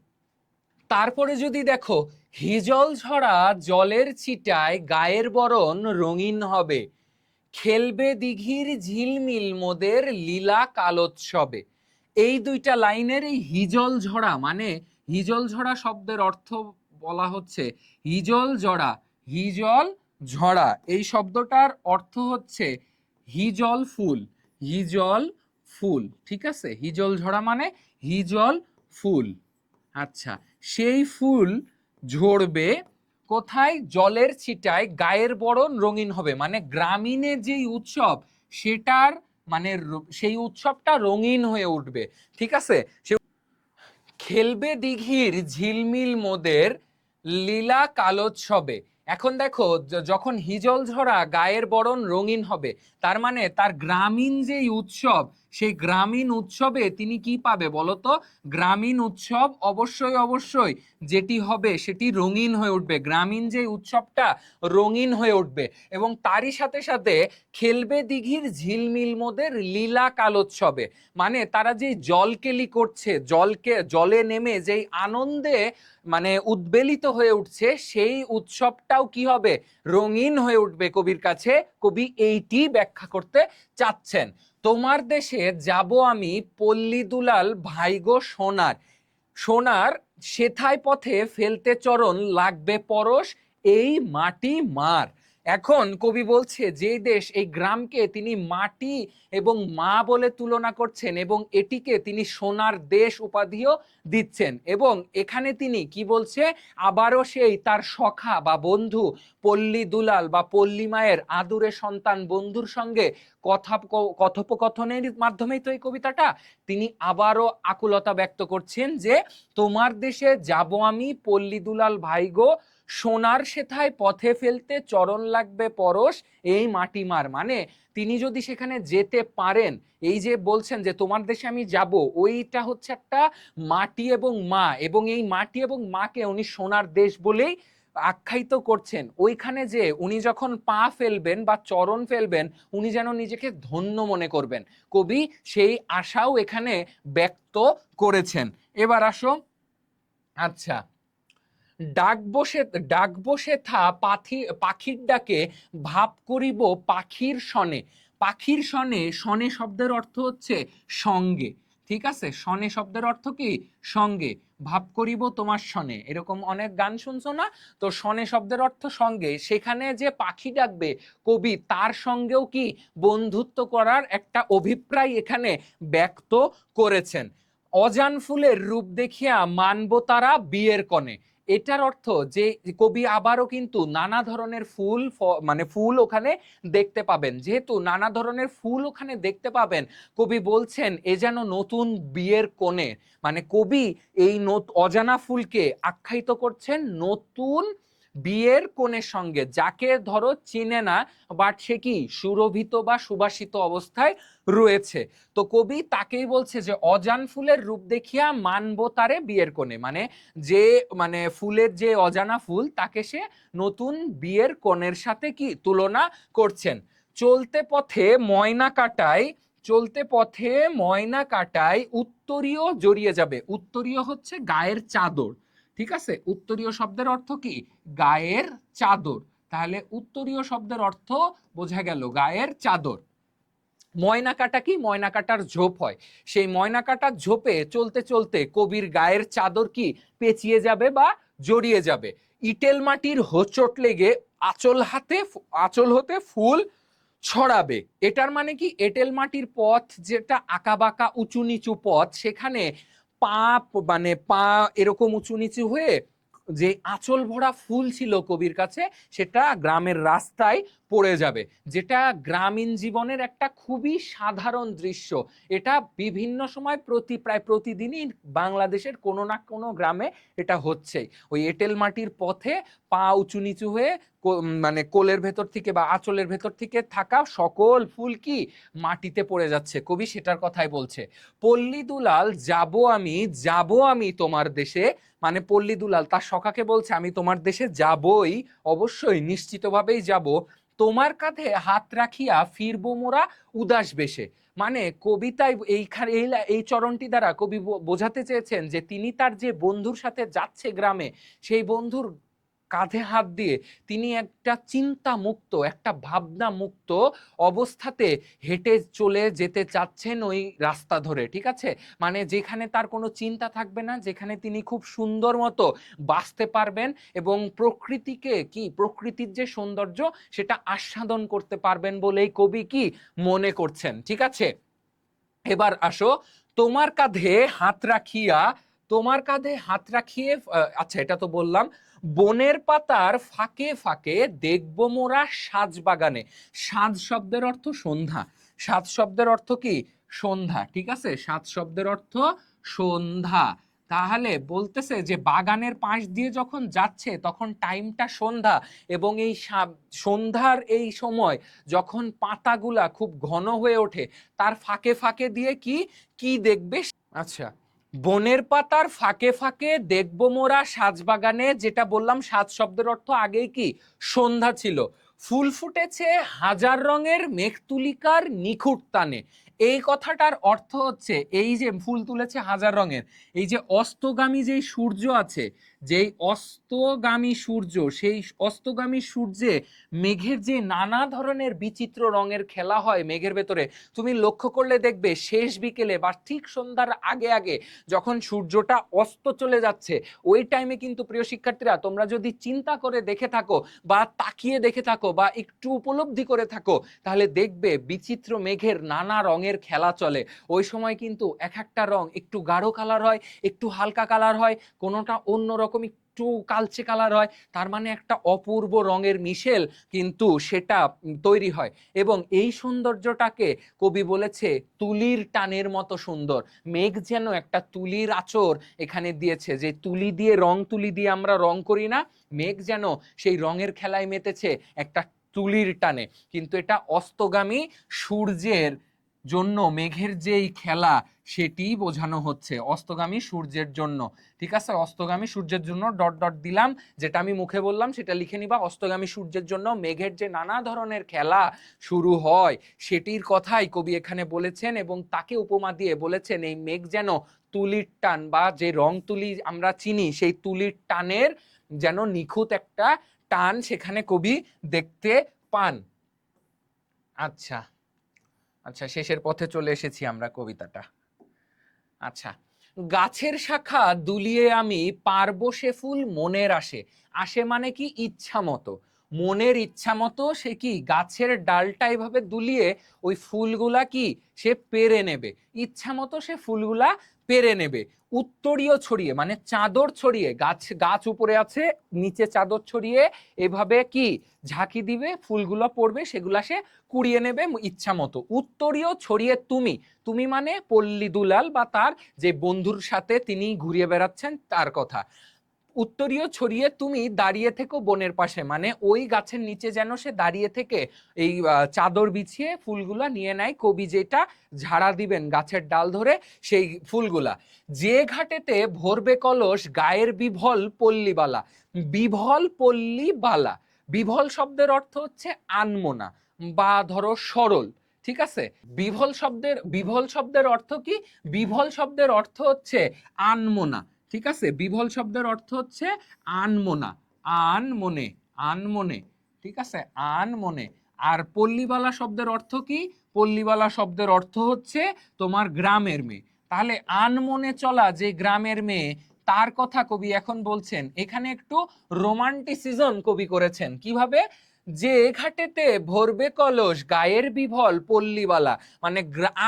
তারপরে যদি দেখো, হিজল ঝরা জলের ছিটায় গায়ের বরণ রঙিন হবে, খেলবে দিঘির ঝিলমিল মোদের লীলা কালোৎসবে। এই 2টা লাইনের এই হিজল ঝরা, মানে হিজল ঝরা শব্দের অর্থ বলা হচ্ছে হিজল জড়া, হিজল ঝরা এই শব্দটার অর্থ হচ্ছে হিজল ফুল, হিজল ফুল। ঠিক আছে, হিজল ঝরা মানে হিজল ফুল। আচ্ছা, সেই ফুল ঝরবে কোথায়? জলের ছিটায় গায়ের বরণ রঙিন হবে, মানে গ্রামীণে যেই উৎসব সেটার মানে সেই উৎসবটা রঙিন হয়ে উঠবে। ঠিক আছে, সে খেলবে দিঘির ঝিলমিল মোদের লীলা কালোৎসবে। এখন দেখো, যখন হিজল ঝরা গায়ের বরণ রঙিন হবে, তার মানে তার গ্রামীণ যেই উৎসব, সেই গ্রামীণ উৎসবে তিনি কি পাবে বলতো? গ্রামীণ উৎসব অবশ্যই অবশ্যই যেটি হবে সেটি রঙিন হয়ে উঠবে, গ্রামীণ যে উৎসবটা রঙিন হয়ে উঠবে। এবং তারই সাথে সাথে খেলবে দিঘির ঝিলমিল মোদের লীলা কালোৎসবে, মানে তারা যে জলকেলি করছে, জলে নেমে যেই আনন্দে মানে উদ্বেলিত হয়ে উঠছে, সেই উৎসবটাও কি হবে? রঙিন হয়ে উঠবে কবির কাছে। কবি এইটি ব্যাখ্যা করতে চাচ্ছেন। তোমার দেশে যাব আমি পল্লী দুলাল ভাইগো সোনার, সোনার সেথায় পথে ফেলতে চরণ লাগবে পরশ এই মাটি মার। এখন কবি বলছে যে দেশ, এই গ্রামকে তিনি মাটি এবং মা বলে তুলনা করছেন, এবং এটিকে তিনি সোনার দেশ উপাধিও দিচ্ছেন। এবং এখানে তিনি কি বলছে? আবারও সেই তার সখা বা বন্ধু পল্লী দুলাল বা পল্লী মায়ের আদুরে সন্তান বন্ধুর সঙ্গে কথোপকথনের মাধ্যমেই তো এই কবিতাটা, তিনি আবারও আকুলতা ব্যক্ত করছেন যে তোমার দেশে যাব আমি পল্লী দুলাল ভাইগো, সোনার সেথায় পথে ফেলতে চরণ লাগবে পরশ এই মাটি মার। মানে তিনি যদি সেখানে যেতে পারেন, এই যে বলছেন যে তোমার দেশে আমি যাব, ওইটা হচ্ছে একটা মাটি এবং মা, এবং এই মাটি এবং মাকে উনি সোনার দেশ বলেই আখ্যায়িত করছেন। ওইখানে যে উনি যখন পা ফেলবেন বা চরণ ফেলবেন, উনি যেন নিজেকে ধন্য মনে করবেন, কবি সেই আশাও এখানে ব্যক্ত করেছেন। এবার আসো, আচ্ছা, ডাক বসে থা পাখির ডাকে ভাব করিব পাখির সনে। পাখির সনে, সনে শব্দের অর্থ হচ্ছে সঙ্গে। ঠিক আছে, সনে শব্দের অর্থ কি? সঙ্গে। ভাব করিব তোমার সনে, এরকম অনেক গান শুনছো না? তো সনে শব্দের অর্থ সঙ্গে, সেখানে যে পাখি ডাকবে, কবি তার সঙ্গেও কি বন্ধুত্ব করার একটা অভিপ্রায় এখানে ব্যক্ত করেছেন। অজান ফুলের রূপ দেখিয়া মানব তারা বিয়ের কনে। এটার অর্থ যে কবি আবারও কিন্তু নানা ধরনের ফুল, মানে ফুল ওখানে দেখতে পাবেন। যেহেতু নানা ধরনের ফুল ওখানে দেখতে পাবেন, কবি বলছেন এ যেন নতুন বিয়ের কোণে, মানে কবি এই অজানা ফুলকে আখ্যায়িত করছেন নতুন বিয়ের কোণের সঙ্গে, যাকে ধরো চিনে না, বাট সে কি সুরভিত বা সুবাসিত অবস্থায় রয়েছে। তো কবি তাকেই বলছে যে অজান ফুলের রূপ দেখিয়া মানব তারে বিয়ের কোণে, মানে যে মানে ফুলের যে অজানা ফুল, তাকে সে নতুন বিয়ের কোণের সাথে কি তুলনা করছেন। চলতে পথে ময়না কাটায়, চলতে পথে ময়না কাটায় উত্তরীয় জড়িয়ে যাবে। উত্তরীয় হচ্ছে গায়ের চাদর। ঠিক আছে, উত্তরীয় শব্দের অর্থ কি? গায়ের চাদর। তাহলে উত্তরীয় শব্দের অর্থ বোঝা গেল গায়ের চাদর। ময়না কাটা কি? ময়না কাটার ঝোপ হয়, সেই ময়না কাটার ঝোপে চলতে চলতে কবির গায়ের চাদর কি পেঁচিয়ে যাবে বা জড়িয়ে যাবে। ইটেল মাটির হোঁচট লেগে আঁচল হতে ফুল ছড়াবে। এটার মানে কি? এঁটেল মাটির পথ যেটা আঁকা বাঁকা উঁচু নিচু পথ, সেখানে পা মানে পা এরকম উঁচু নিচু হয়ে যে আঁচল ভরা ফুল ছিল কবির কাছে সেটা গ্রামের রাস্তায় পড়ে যাবে, যেটা গ্রামীণ জীবনের একটা খুবই সাধারণ দৃশ্য। এটা বিভিন্ন সময় প্রায় প্রতিদিনই বাংলাদেশের কোনো না কোনো গ্রামে এটা হচ্ছেই। ওই এঁটেল মাটির পথে পা উঁচু নিচু হয়ে মানে কোলের ভেতর থেকে বা আঁচলের ভেতর থেকে থাকা সকল ফুল কি মাটিতে পড়ে যাচ্ছে। কবি সেটার কথাই বলছে। পল্লী দুলাল যাব আমি তোমার দেশে, মানে পল্লী দুলাল তার সখাকে বলছে আমি তোমার দেশে যাবই, অবশ্যই নিশ্চিতভাবেই যাব, তোমার কাঁধে হাত রাখিয়া ফিরবো মোরা উদাস বেশে। মানে কবিতায় এইখানে এই চরণটি দ্বারা কবি বোঝাতে চেয়েছেন যে তিনি তার যে বন্ধুর সাথে যাচ্ছে গ্রামে, সেই বন্ধুর কাঁধে হাত দিয়ে তিনি একটা চিন্তা মুক্ত, একটা ভাবনা মুক্ত অবস্থাতে হেঁটে চলে যেতে চাচ্ছেন ওই রাস্তা ধরে, ঠিক আছে? মানে যেখানে তার কোনো চিন্তা থাকবে না, যেখানে তিনি খুব সুন্দর মতো বাঁচতে পারবেন এবং প্রকৃতির যে সৌন্দর্য সেটা আস্বাদন করতে পারবেন বলেই কবি কি মনে করছেন, ঠিক আছে? এবার আসো, তোমার কাঁধে হাত রাখিয়া, তোমার কাঁধে হাত রাখিয়ে, আচ্ছা এটা তো বললাম। বনের পাতার ফাঁকে ফাঁকে দেখবো মোরা সাজ বাগানে। সাজ শব্দের অর্থ সন্ধ্যা, সাজ শব্দের অর্থ কি সন্ধ্যা, ঠিক আছে? সাজ শব্দের অর্থ সন্ধ্যা। তাহলে বলতেছে যে বাগানের পাশ দিয়ে যখন যাচ্ছে তখন টাইমটা সন্ধ্যা, এবং এই সন্ধ্যার এই সময় যখন পাতাগুলা খুব ঘন হয়ে ওঠে তার ফাঁকে ফাঁকে দিয়ে কি কি দেখবে। আচ্ছা, বনের পাতার ফাঁকে ফাঁকে দেখবো মোরা সাজবাগানে, যেটা বললাম সাজ শব্দের অর্থ আগেই কি সন্ধ্যা ছিল। ফুল ফুটেছে হাজার রঙের মেঘতুলিকার নিখুঁত টানে। এই কথাটার অর্থ হচ্ছে এই যে ফুল তুলেছে হাজার রঙের, এই যে অস্তগামী যেই সূর্য আছে, যেই অস্তগামী সূর্য, সেই অস্তগামী সূর্যে মেঘের যে নানা ধরনের বিচিত্র রঙের খেলা হয় মেঘের ভেতরে, তুমি লক্ষ্য করলে দেখবে শেষ বিকেলে বা ঠিক সন্ধ্যার আগে আগে যখন সূর্যটা অস্ত চলে যাচ্ছে, ওই টাইমে কিন্তু প্রিয় শিক্ষার্থীরা তোমরা যদি চিন্তা করে দেখে থাকো বা তাকিয়ে দেখে থাকো বা একটু উপলব্ধি করে থাকো, তাহলে দেখবে বিচিত্র মেঘের নানা রঙের খেলা চলে। ওই সময় কিন্তু এক একটা রং একটু গাঢ় কালার হয়, একটু হালকা কালার হয়, কোনোটা অন্যরকম একটু কালচে কালার হয়, তার মানে একটা অপূর্ব রঙের মিশেল কিন্তু সেটা তৈরি হয়। এবং এই সৌন্দর্যটাকে কবি বলেছে তুলির টানের মতো সুন্দর। মেঘ যেন একটা তুলির আঁচড় এখানে দিয়েছে, যে তুলি দিয়ে তুলি দিয়ে আমরা রং করি না, মেঘ যেন সেই রঙের খেলায় মেতেছে একটা তুলির টানে। কিন্তু এটা অস্তগামী সূর্যের জন্য মেঘের যেই খেলা সেটি বোঝানো হচ্ছে, অস্তগামী সূর্যের জন্য, ঠিক আছে? অস্তগামী সূর্যের জন্য ডট ডট দিলাম, যেটা আমি মুখে বললাম সেটা লিখে নিবা। অস্তগামী সূর্যের জন্য মেঘের যে নানা ধরনের খেলা শুরু হয় সেটির কথাই কবি এখানে বলেছেন, এবং তাকে উপমা দিয়ে বলেছেন এই মেঘ যেন তুলির টান, বা যে রং তুলি আমরা চিনি সেই তুলির টানের যেন নিখুঁত একটা টান সেখানে কবি দেখতে পান। আচ্ছা আচ্ছা, শেষের পথে চলে এসেছি আমরা কবিতাটা। আচ্ছা, গাছের শাখা দুলিয়ে আমি পারবো সে ফুল মনের আসে। আসে মানে কি ইচ্ছা মতো, মনের ইচ্ছা মতো সে কি গাছের ডালটা এভাবে দুলিয়ে ওই ফুলগুলা কি সে পেরে নেবে, ইচ্ছা মতো সে ফুলগুলা পেরে নেবে। উত্তরীয় ছড়িয়ে মানে চাদর ছড়িয়ে, গাছ উপরে আছে, নিচে চাদর ছড়িয়ে এভাবে কি ঝাঁকি দিবে, ফুলগুলো পড়বে, সেগুলা সে কুড়িয়ে নেবে ইচ্ছা মতো। উত্তরীয় ছড়িয়ে তুমি, তুমি মানে পল্লী দুলাল বা তার যে বন্ধুর সাথে তিনি ঘুরিয়ে বেড়াচ্ছেন তার কথা। উত্তরীয় ছড়িয়ে তুমি দাঁড়িয়ে থেকো বনের পাশে, মানে ওই গাছের নিচে যেন সে দাঁড়িয়ে থেকে এই চাদর বিছিয়ে ফুলগুলা নিয়ে নেয়। কবি যেটা ঝাড়া দিবেন গাছের ডাল ধরে সেই ফুলগুলা। যে ঘাটেতে ভরবে কলস গায়ের বিভল পল্লীবালা। বিভল পল্লীবালা, বিভল শব্দের অর্থ হচ্ছে আনমনা বা ধরো সরল, ঠিক আছে? বিভল শব্দের অর্থ কি? বিভল শব্দের অর্থ হচ্ছে আনমনা, ঠিক আছে? বিভল শব্দের অর্থ হচ্ছে আনমনা, আনমনে, আনমনে, ঠিক আছে? আনমনে। আর পল্লীবালা শব্দের অর্থ কি? পল্লীবালা শব্দের অর্থ হচ্ছে তোমার গ্রামের মেয়ে। তাহলে আনমনে চলা যে গ্রামের মেয়ে তার কথা কবি এখন বলছেন। এখানে একটু রোমান্টিসিজম কবি করেছেন, কিভাবে? যে ঘাটেতে ভরবে কলস গায়ের বিভল পল্লীবালা, মানে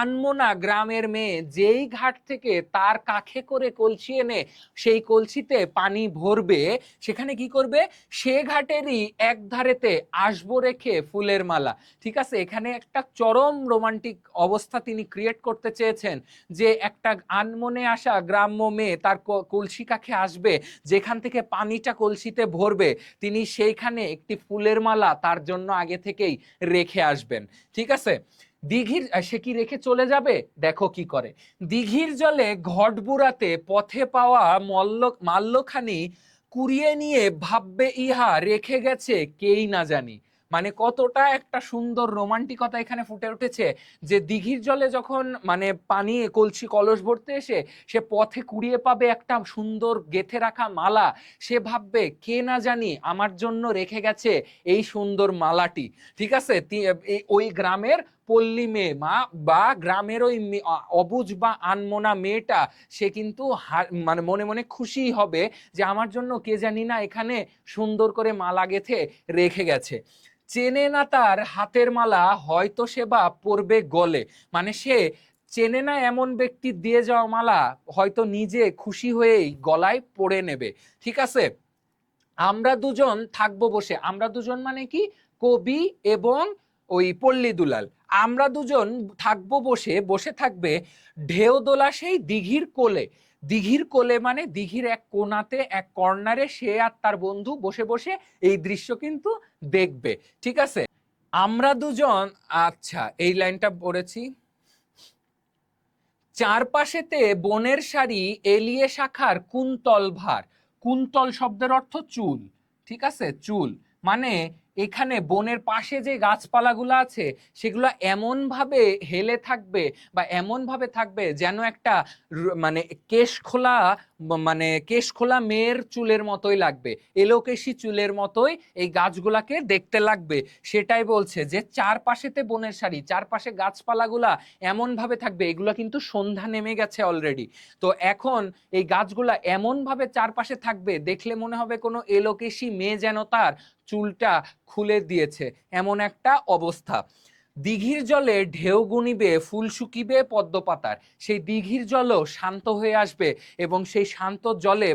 আনমোনা গ্রামের মেয়ে যেই ঘাট থেকে তার কাখে করে কলসি এনে সেই কলসিতে পানি ভরবে, সেখানে কি করবে, সে ঘাটেরই এক ধারেতে আসবো রেখে ফুলের মালা। ঠিক আছে, এখানে একটা চরম রোমান্টিক অবস্থা তিনি ক্রিয়েট করতে চেয়েছেন, যে একটা আনমনে আসা গ্রাম্য মেয়ে তার কলসি কাছে আসবে, যেখান থেকে পানিটা কলসিতে ভরবে, তিনি সেইখানে একটি ফুলের মালা তার জন্য আগে থেকেই রেখে আসবেন। ঠিক আছে, দিঘির সে কি রেখে চলে যাবে, দেখো কি করে। দিঘির জলে ঘট বুড়াতে পথে পাওয়া মাল্যখানি কুড়িয়ে নিয়ে ভাববে ইহা রেখে গেছে কেই না জানি। মানে কতটা একটা সুন্দর রোমান্টিকতা এখানে ফুটে উঠেছে, যে দিঘির জলে যখন মানে পানি কলসি কলস ভরতে এসে সে পথে কুড়িয়ে পাবে একটা সুন্দর গেথে রাখা মালা, সে ভাববে কে না জানি আমার জন্য রেখে গেছে এই সুন্দর মালাটি। ঠিক আছে, ওই গ্রামের পল্লী মেয়ে বা গ্রামের ওই অবুঝ বা আনমনা মেয়েটা, সে কিন্তু মানে মনে মনে খুশি হবে যে আমার জন্য কে জানি না এখানে সুন্দর করে মালা গেথে রেখে গেছে। চেনে না তার হাতের মালা হয়তো সে বা পরবে গলে, মানে সে চেনে না এমন ব্যক্তি দিয়ে যাওয়া মালা হয়তো নিজে খুশি হয়েই গলায় পরে নেবে। ঠিক আছে, আমরা দুজন থাকবো বসে, আমরা দুজন মানে কি, কবি এবং ওই পল্লী দুলাল, আমরা দুজন থাকবো বসে, বসে থাকবে ঢেউ দোলা সেই দিঘির কোলে। দিঘির কোলে মানে দিঘির এক কোণাতে এক কর্নারে সে আর তার বন্ধু বসে বসে এই দৃশ্য কিন্তু দেখবে। ঠিক আছে, আমরা দুজন, আচ্ছা এই লাইনটা পড়েছি। চারপাশেতে বনের সারি এলিয়ে শাখার কুন্তল ভার, কুন্তল শব্দের অর্থ চুল। ঠিক আছে, চুল মানে এখানে বনের পাশে যে গাছপালাগুলো আছে সেগুলো এমন ভাবে হেলে থাকবে বা এমন ভাবে থাকবে যেন একটা মানে কেশ খোলা, মানে কেশ খোলা মেয়ের চুলের মতোই লাগবে, এলোকেশি চুলের মতোই এই গাছগুলাকে দেখতে লাগবে। সেটাই বলছে যে চারপাশেতে বনের সারি, চারপাশে গাছপালাগুলা এমন ভাবে থাকবে, এগুলো কিন্তু সন্ধ্যা নেমে গেছে অলরেডি, তো এখন এই গাছগুলা এমন ভাবে চারপাশে থাকবে দেখলে মনে হবে কোনো এলোকেশি মেয়ে যেন তার চুলটা খুলে দিয়েছে, এমন একটা অবস্থা। দিঘির জলে ঢেউ গুনিবে ফুল শুকিবে পদ্ম পাতার, সেই দিঘির জলও শান্ত হয়ে আসবে এবং সেই শান্ত জলে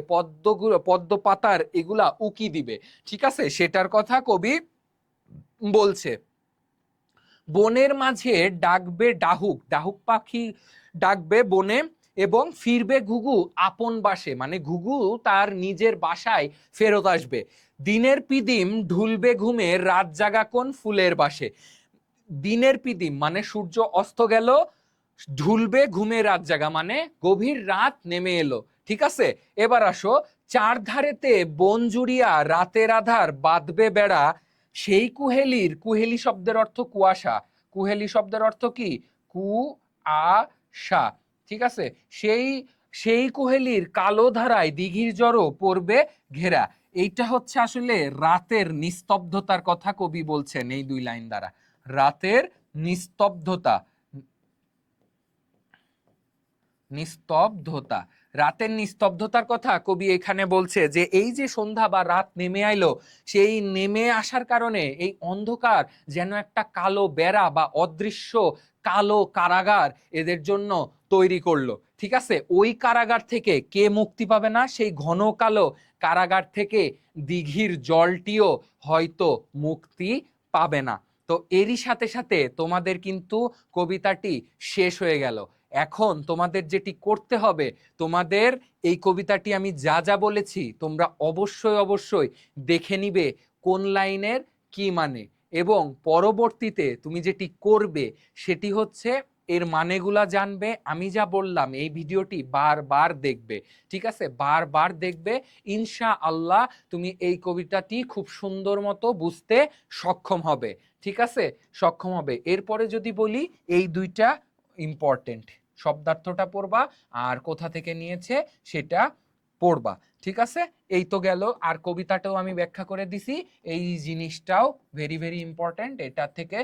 পদ্ম পাতার এগুলা উকি দিবে। ঠিক আছে, সেটার কথা কবি বলছে। বনের মাঝে ডাকবে ডাহুক, ডাহুক পাখি ডাকবে বনে, এবং ফিরবে ঘুঘু আপন বাসে, মানে ঘুঘু তার নিজের বাসায় ফেরত আসবে। দিনের পিদিম ঢুলবে ঘুমে রাত জাগা কোন ফুলের বাসে, দিনের পিদিম মানে সূর্য অস্ত গেল, ঢুলবে ঘুমে রাত জাগা মানে গভীর রাত নেমে এলো। ঠিক আছে, এবার আসো, চার ধারেতে বন জুড়িয়া রাতের আধার বাঁধবে বেড়া, সেই কুহেলির, কুহেলি শব্দের অর্থ কুয়াশা, কুহেলি শব্দের অর্থ কি, কুয়াশা। ঠিক আছে, সেই সেই কুহেলির কালো ধারায় দিঘির জড়ো পড়বে ঘেরা। এইটা হচ্ছে আসলে রাতের নিস্তব্ধতার কথা কবি বলছেন এই দুই লাইন দ্বারা, রাতের নিস্তব্ধতা, নিস্তব্ধতা, রাতের নিস্তব্ধতার কথা কবি এখানে বলছে, যে এই যে সন্ধ্যা বা রাত নেমে আইলো, সেই নেমে আসার কারণে এই অন্ধকার যেন একটা কালো বেড়া বা অদৃশ্য কালো কারাগার এদের জন্য তৈরি করলো। ঠিক আছে, ওই কারাগার থেকে কে মুক্তি পাবে না, সেই ঘন কালো কারাগার থেকে দিঘির জলটিও হয়তো মুক্তি পাবে না। তো এরই সাথে সাথে তোমাদের কিন্তু কবিতাটি শেষ হয়ে গেল। এখন তোমাদের যেটি করতে হবে, তোমাদের এই কবিতাটি আমি যা যা বলেছি তোমরা অবশ্যই অবশ্যই দেখে নিবে কোন লাইনের কি মানে, এবং পরবর্তীতে তুমি যেটি করবে সেটি হচ্ছে এর মানেগুলা জানবে। আমি যা বললাম এই ভিডিওটি বারবার দেখবে। ঠিক আছে, বারবার দেখবে, ইনশা আল্লাহ তুমি এই কবিতাটি খুব সুন্দর মতো বুঝতে সক্ষম হবে। ঠিক আছে, সক্ষম হবে। এরপরে যদি বলি, এই দুইটা ইম্পর্টেন্ট, শব্দার্থটা পড়বা আর কোথা থেকে নিয়েছে সেটা পড়বা। ঠিক আছে, এই তো গেল, আর কবিতাটাও আমি ব্যাখ্যা করে দিছি, এই জিনিসটাও ভেরি ভেরি ইম্পর্টেন্ট, এটা থেকে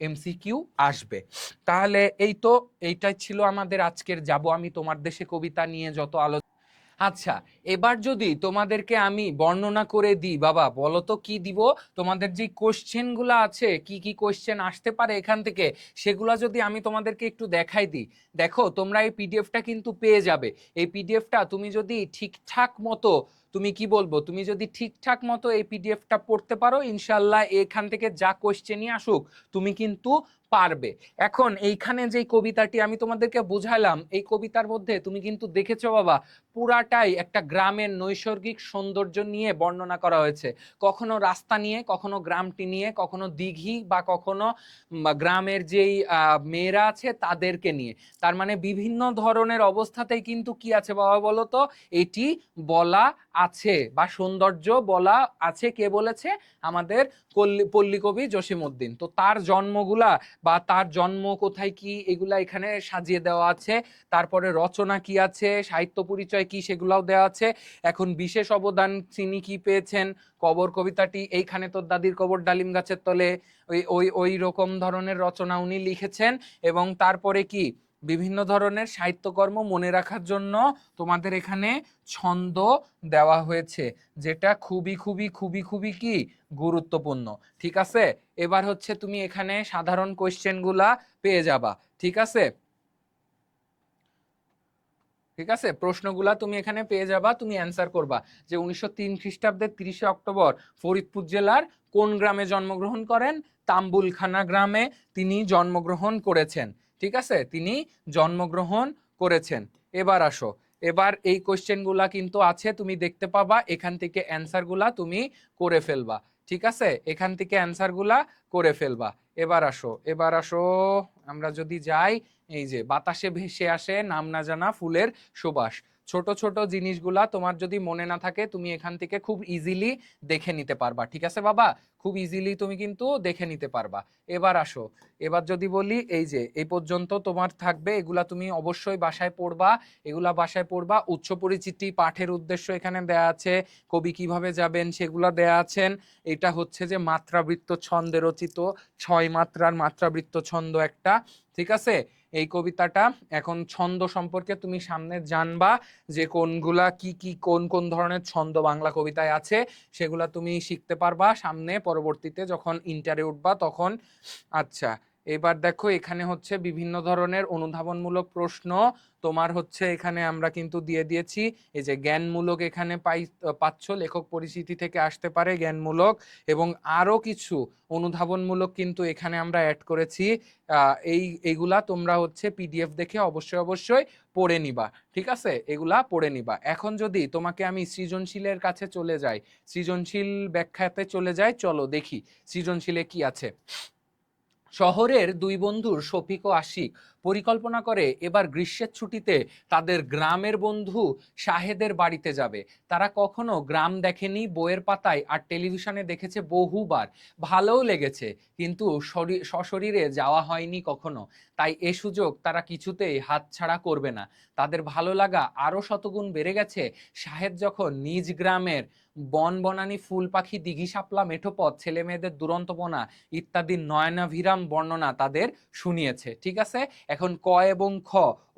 এমসিকিউ আসবে। তাহলে এই তো, এইটাই ছিল আমাদের আজকের যাব আমি তোমার দেশে কবিতা নিয়ে যত আলোচনা। আচ্ছা, এবার যদি তোমাদেরকে আমি বর্ণনা করে দিই, বাবা বলো তো কি দিব। তোমাদের যে কোশ্চেন গুলা আছে, কি কি কোশ্চেন আসতে পারে এখান থেকে, সেগুলা যদি আমি তোমাদেরকে একটু দেখাই দিই। দেখো, তোমরা এই পিডিএফটা কিন্তু পেয়ে যাবে। এই পিডিএফটা তুমি যদি ঠিকঠাক মতো, তুমি কি বলবো, তুমি যদি ঠিকঠাক মতো এই পিডিএফটা পড়তে পারো, ইনশাল্লাহ এখান থেকে যা কোশ্চেনই আসুক তুমি কিন্তু পারবে। এখন এইখানে যে কবিতাটি আমি তোমাদেরকে বুঝাইলাম, এই কবিতার মধ্যে তুমি কিন্তু দেখেছো বাবা, পুরাটাই একটা গ্রামের নৈসর্গিক সৌন্দর্য নিয়ে বর্ণনা করা হয়েছে। কখনো রাস্তা নিয়ে, কখনো গ্রামটি নিয়ে, কখনো দিঘি, বা কখনো গ্রামের যেই মেয়েরা আছে তাদেরকে নিয়ে। তার মানে বিভিন্ন ধরনের অবস্থাতেই কিন্তু কি আছে বাবা বলো তো, এটি বলা আছে, বা সৌন্দর্য বলা আছে। কে বলেছে? আমাদের পল্লী কবি জসিমউদ্দিন। তো তার জন্মগুলা, বা তার জন্ম কোথায়, কি এগুলা এখানে সাজিয়ে দেওয়া আছে। তারপরে রচনা কি আছে, সাহিত্য পরিচয় কি, সেগুলাও দেওয়া আছে। এখন বিশেষ অবদান তিনি কি পেয়েছেন, কবর কবিতাটি, এইখানে তোর দাদির কবর ডালিম গাছের তলে, ওই ওই ওই রকম ধরনের রচনা উনি লিখেছেন। এবং তারপরে কি, বিভিন্ন ধরনের সাহিত্যকর্ম মনে রাখার জন্য তোমাদের এখানে ছন্দ দেওয়া হয়েছে, যেটা খুবই খুবই খুবই খুবই কি গুরুত্বপূর্ণ। ঠিক আছে, এবার হচ্ছে তুমি এখানে সাধারণ কোশ্চেন গুলা পেয়ে যাবা। ঠিক আছে, ঠিক আছে, প্রশ্নগুলা তুমি এখানে পেয়ে যাবা, তুমি অ্যান্সার করবা যে 1903 খ্রিস্টাব্দের 30শে অক্টোবর ফরিদপুর জেলার কোন গ্রামে জন্মগ্রহণ করেন? তাম্বুলখানা গ্রামে তিনি জন্মগ্রহণ করেছেন। ঠিক আছে, তিনি জন্মগ্রহণ করেছেন। এবার আসো, এবার এই কোশ্চেনগুলা কিন্তু আছে, তুমি দেখতে পাবা, এখান থেকে অ্যান্সারগুলা তুমি করে ফেলবা। ঠিক আছে, এখান থেকে অ্যান্সারগুলা করে ফেলবা। এবার আসো, এবার আসো, আমরা যদি যাই, এই যে বাতাসে ভেসে আসে নাম না জানা ফুলের সুবাস, ছোট ছোট জিনিসগুলা তোমার যদি মনে না থাকে, তুমি এখান থেকে খুব ইজিলি দেখে নিতে পারবা। ঠিক আছে বাবা, খুব ইজিলি তুমি কিন্তু দেখে নিতে পারবা। এবার আসো, এবার যদি বলি, এই যে এই পর্যন্ত তোমার থাকবে, এগুলা তুমি অবশ্যই বাসায় পড়বা। এগুলা বাসায় পড়বা। উৎস পরিচিতি, পাঠের উদ্দেশ্য এখানে দেয়া আছে, কবি কিভাবে যাবেন সেগুলা দেয়া আছেন। এটা হচ্ছে যে মাত্রাবৃত্ত ছন্দে রচিত, 6 মাত্রার মাত্রাবৃত্ত ছন্দ একটা। ঠিক আছে, এই কবিতাটা, এখন ছন্দ সম্পর্কে তুমি সামনে জানবা, যে কোনগুলা কি কি, কোন কোন ধরনের ছন্দ বাংলা কবিতায় আছে, সেগুলা তুমি শিখতে পারবা সামনে, পরবর্তীতে যখন ইন্টারে উঠবা তখন। আচ্ছা, এবার দেখো, এখানে হচ্ছে বিভিন্ন ধরনের অনুধাবনমূলক প্রশ্ন তোমার হচ্ছে এখানে আমরা কিন্তু দিয়ে দিয়েছি। এই যে জ্ঞানমূলক এখানে পাচ্ছ, লেখক পরিচিতি থেকে আসতে পারে জ্ঞানমূলক, এবং আরো কিছু অনুধাবনমূলক কিন্তু এখানে আমরা অ্যাড করেছি। এইগুলা তোমরা হচ্ছে পিডিএফ দেখে অবশ্যই অবশ্যই পড়ে নিবা। ঠিক আছে, এগুলা পড়ে নিবা। এখন যদি তোমাকে আমি সৃজনশীলের কাছে চলে যাই, সৃজনশীল ব্যাখ্যাতে চলে যাই, চলো দেখি সৃজনশীলে কি আছে। শহরের দুই বন্ধুর শফিক ও আশিক পরিকল্পনা করে এবার গ্রীষ্মের ছুটিতে তাদের গ্রামের বন্ধু শাহেদের বাড়িতে যাবে। তারা কখনো গ্রাম দেখেনি, বইয়ের পাতায় আর টেলিভিশনে দেখেছে বহুবার, ভালোও লেগেছে, কিন্তু সশরীরে যাওয়া হয়নি কখনো। তাই এ সুযোগ তারা কিছুতেই হাতছাড়া করবে না। তাদের ভালো লাগা আরো শতগুণ বেড়ে গেছে শাহেদ যখন নিজ গ্রামের বন বনানী, ফুল পাখি, দিঘি শাপলা, মেঠোপথ, ছেলে মেয়েদের দুরন্তপনা ইত্যাদি নয়নাভিরাম বর্ণনা তাদের শুনিয়েছে। ঠিক আছে, এখন ক এবং খ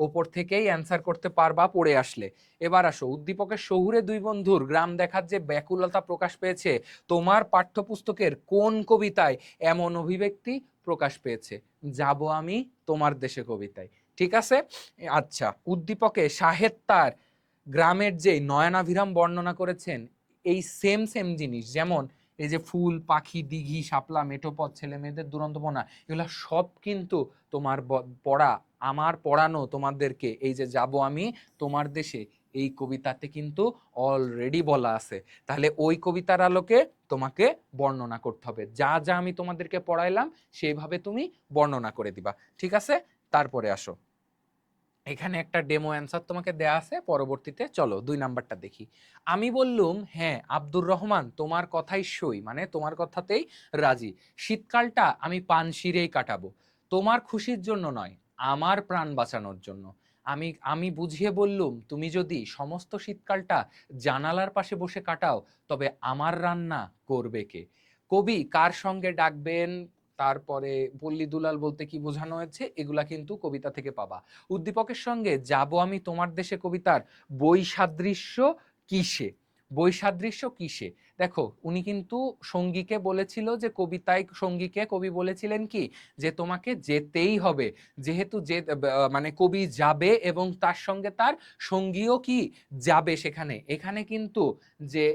ওপর থেকেই অ্যান্সার করতে পারবা পড়ে আসলে। এবার আসো, উদ্দীপকের শহুরে দুই বন্ধুর গ্রাম দেখার যে ব্যাকুলতা প্রকাশ পেয়েছে, তোমার পাঠ্যপুস্তকের কোন কবিতায় এমন অভিব্যক্তি প্রকাশ পেয়েছে? যাব আমি তোমার দেশে কবিতায়। ঠিক আছে, আচ্ছা, উদ্দীপকে শাহেদ তার গ্রামের যে নয়নাভিরাম বর্ণনা করেছেন, এই সেম সেম জিনিস, যেমন এই যে ফুল পাখি, দিঘি শাপলা, মেঠোপথ, ছেলে মেয়েদের দুরন্তপনা, এগুলা সব কিন্তু তোমার পড়া, আমার পড়ানো তোমাদেরকে, এই যে যাব আমি তোমার দেশে, এই কবিতাতে কিন্তু অলরেডি বলা আছে। তাহলে ওই কবিতার আলোকে তোমাকে বর্ণনা করতে হবে, যা যা আমি তোমাদেরকে পড়াইলাম সেইভাবে তুমি বর্ণনা করে দিবা। ঠিক আছে, তারপরে আসো, এখানে একটা ডেমো অ্যান্সার তোমাকে দেয়া আছে, পরবর্তীতে চলো 2 নাম্বারটা দেখি। আমি বললুম, হ্যাঁ আব্দুর রহমান, তোমার কথাই সই, মানে তোমার কথাতেই রাজি। শীতকালটা আমি পানশিরেই কাটাবো, তোমার খুশির জন্য নয়, আমার প্রাণ বাঁচানোর জন্য। আমি আমি বুঝিয়ে বললুম, তুমি যদি সমস্ত শীতকালটা জানালার পাশে বসে কাটাও, তবে আমার রান্না করবে কে? কবি কার সঙ্গে ডাকবেন, তারপরে পল্লী দুলাল বলতে কি বোঝানো হয়েছে, এগুলা কিন্তু কবিতা থেকে পাবা। উদ্দীপকের সঙ্গে যাব আমি তোমার দেশে কবিতার বৈসাদৃশ্য কিসে, বৈসাদৃশ্য কিসে? দেখো উনি কিন্তু সঙ্গীকে বলেছিল যে কবিতায়, সঙ্গীকে কবি বলেছিলেন কি যে তোমাকে যেতেই হবে, যেহেতু যে মানে কবি যাবে এবং তার সঙ্গে তার সঙ্গীও কি যাবে সেখানে, এখানে কিন্তু যে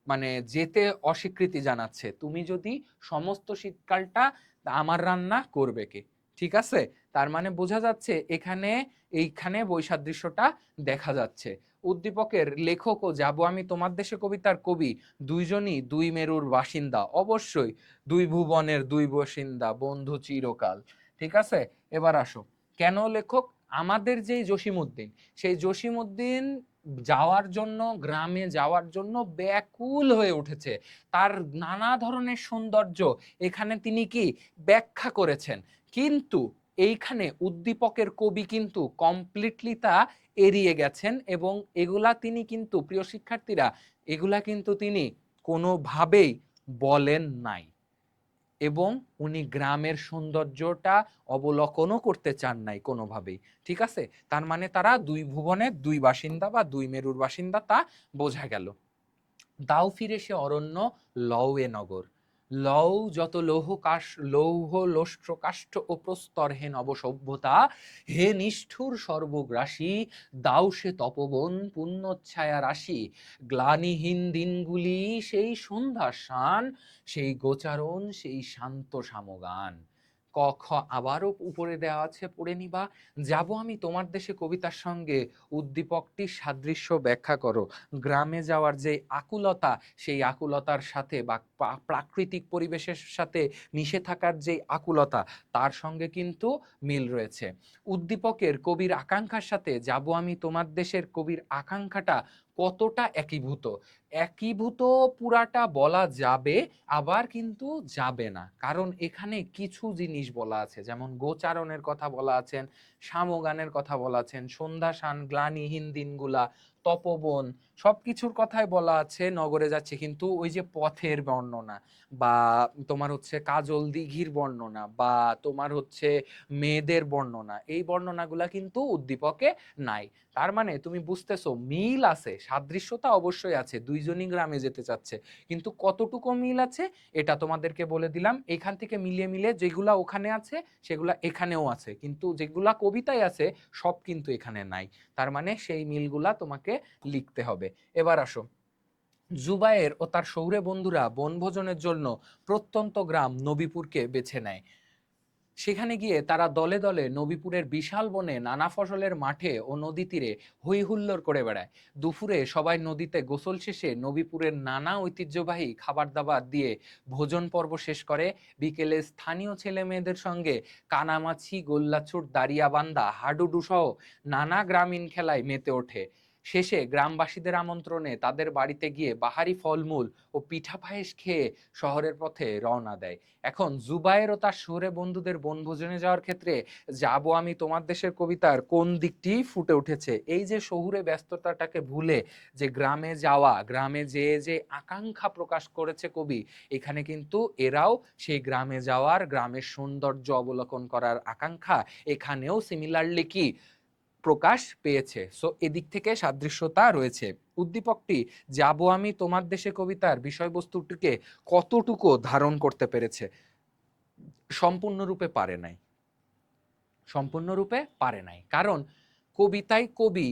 মানে যেতে অস্বীকৃতি জানাচ্ছে, তুমি যদি সমস্ত শীতকালটা আমার রান্না করবে কে, ঠিক আছে? তার মানে বোঝা যাচ্ছে এখানে, এইখানে বৈসাদৃশ্যটা দেখা যাচ্ছে। উদ্দীপকের লেখক ও যাব আমি তোমার দেশে কবিতার কবি দুইজনই দুই মেরুর বাসিন্দা, অবশ্যই দুই ভুবনের দুই বাসিন্দা, বন্ধু চিরকাল, ঠিক আছে? এবার আসো, কেন লেখক? আমাদের যেই জসিমউদ্দিন, সেই জসিমউদ্দিন যাওয়ার জন্য, গ্রামে যাওয়ার জন্য ব্যাকুল হয়ে উঠেছে, তার নানা ধরনের সৌন্দর্য এখানে তিনি কি ব্যাখ্যা করেছেন, কিন্তু এইখানে উদ্দীপকের কবি কিন্তু কমপ্লিটলি তা এড়িয়ে গেছেন, এবং এগুলা তিনি কিন্তু, প্রিয় শিক্ষার্থীরা, এগুলা কিন্তু তিনি কোনোভাবেই বলেন নাই, এবং উনি গ্রামের সৌন্দর্যটা অবলোকনও করতে চান নাই কোনোভাবেই, ঠিক আছে? তার মানে তারা দুই ভুবনের দুই বাসিন্দা বা দুই মেরুর বাসিন্দা, তা বোঝা গেল। দাও ফিরে সে অরণ্য, লও এ নগর, লও যত লৌহ লোষ্ট্র কাষ্ঠ ও প্রস্তর হে নবসভ্যতা, হে নিষ্ঠুর সর্বগ্রাসী, দাও সে তপবন পুণ্যচ্ছায়া রাশি, গ্লানিহীন দিনগুলি সেই সন্ধ্যা শান, সেই গোচারণ সেই শান্ত সামগান। ক খ আবারও উপরে দেওয়া আছে, পড়ে নিবা। যাব আমি তোমার দেশে কবিতার সঙ্গে উদ্দীপকটির সাদৃশ্য ব্যাখ্যা করো। গ্রামে যাওয়ার যে আকুলতা, সেই আকুলতার সাথে বা প্রাকৃতিক পরিবেশের সাথে মিশে থাকার যে আকুলতা, তার সঙ্গে কিন্তু মিল রয়েছে। উদ্দীপকের কবির আকাঙ্ক্ষার সাথে যাব আমি তোমার দেশের কবির আকাঙ্ক্ষাটা কতটা একীভূত, একীভূত পুরাটা বলা যাবে, আবার কিন্তু যাবে না, কারণ এখানে কিছু জিনিস বলা আছে, যেমন গোচারণের কথা বলা আছেন, সামগানের কথা বলা আছেন, সন্ধ্যা শান, গ্লানিহীন দিনগুলা, তপবন, সবকিছুর কথাই বলা আছে নগরে যাচ্ছে, কিন্তু ওই যে পথের বর্ণনা বা তোমার হচ্ছে কাজল দিঘির বর্ণনা বা তোমার হচ্ছে মেয়েদের বর্ণনা, এই বর্ণনাগুলা কিন্তু উদ্দীপকে নাই। তার মানে তুমি বুঝতেছো মিল আছে, সাদৃশ্যতা অবশ্যই আছে, দুইজনই গ্রামে যেতে চাচ্ছে, কিন্তু কতটুকু মিল আছে এটা তোমাদেরকে বলে দিলাম। এখান থেকে মিলিয়ে মিলে যেগুলা ওখানে আছে সেগুলা এখানেও আছে, কিন্তু যেগুলা কবিতায় আছে সব কিন্তু এখানে নাই, তার মানে সেই মিলগুলা তোমাকে লিখতে হবে। এবার আসো, জুবায়ের ও তার শহুরে বন্ধুরা বনভোজনের জন্য প্রত্যন্ত গ্রাম নবীপুরকে বেছে নেয়। সেখানে গিয়ে তারা দলে দলে নবীপুরের বিশাল বনে, নানা ফসলের মাঠে ও নদী তীরে হই হুল্লোড় করে বেড়ায়। দুপুরে সবাই নদীতে গোসল শেষে নবীপুরের নানা ঐতিহ্যবাহী খাবার দাবার দিয়ে ভোজন পর্ব শেষ করে। বিকেলে স্থানীয় ছেলে মেয়েদের সঙ্গে কানামাছি, গোল্লাছুট, দাঁড়িয়াবান্ধা, হাডুডু সহ নানা গ্রামীণ খেলায় মেতে ওঠে। শেষে গ্রামবাসীদের আমন্ত্রণে তাদের বাড়িতে গিয়ে বাহারি ফলমূল ও পিঠা পায়েস খেয়ে শহরের পথে রওনা দেয়। এখন জুবায়ের ও তার শহুরে বন্ধুদের বনভোজনে যাওয়ার ক্ষেত্রে যাব আমি তোমার দেশের কবিতার কোন দিকটি ফুটে উঠেছে? এই যে শহুরে ব্যস্ততাটাকে ভুলে যে গ্রামে যাওয়া, গ্রামে যেয়ে যে আকাঙ্ক্ষা প্রকাশ করেছে কবি, এখানে কিন্তু এরাও সেই গ্রামে যাওয়ার, গ্রামের সৌন্দর্য অবলোকন করার আকাঙ্ক্ষা এখানেও সিমিলারলি কি প্রকাশ পেয়েছে। সো এদিক থেকে সাদৃশ্যতা রয়েছে। উদ্দীপকটি যাব আমি তোমার দেশে কবিতার বিষয়বস্তুটিকে কতটুকু ধারণ করতে পেরেছে? সম্পূর্ণরূপে পারে নাই, সম্পূর্ণরূপে পারে নাই, কারণ কবিতায় কবি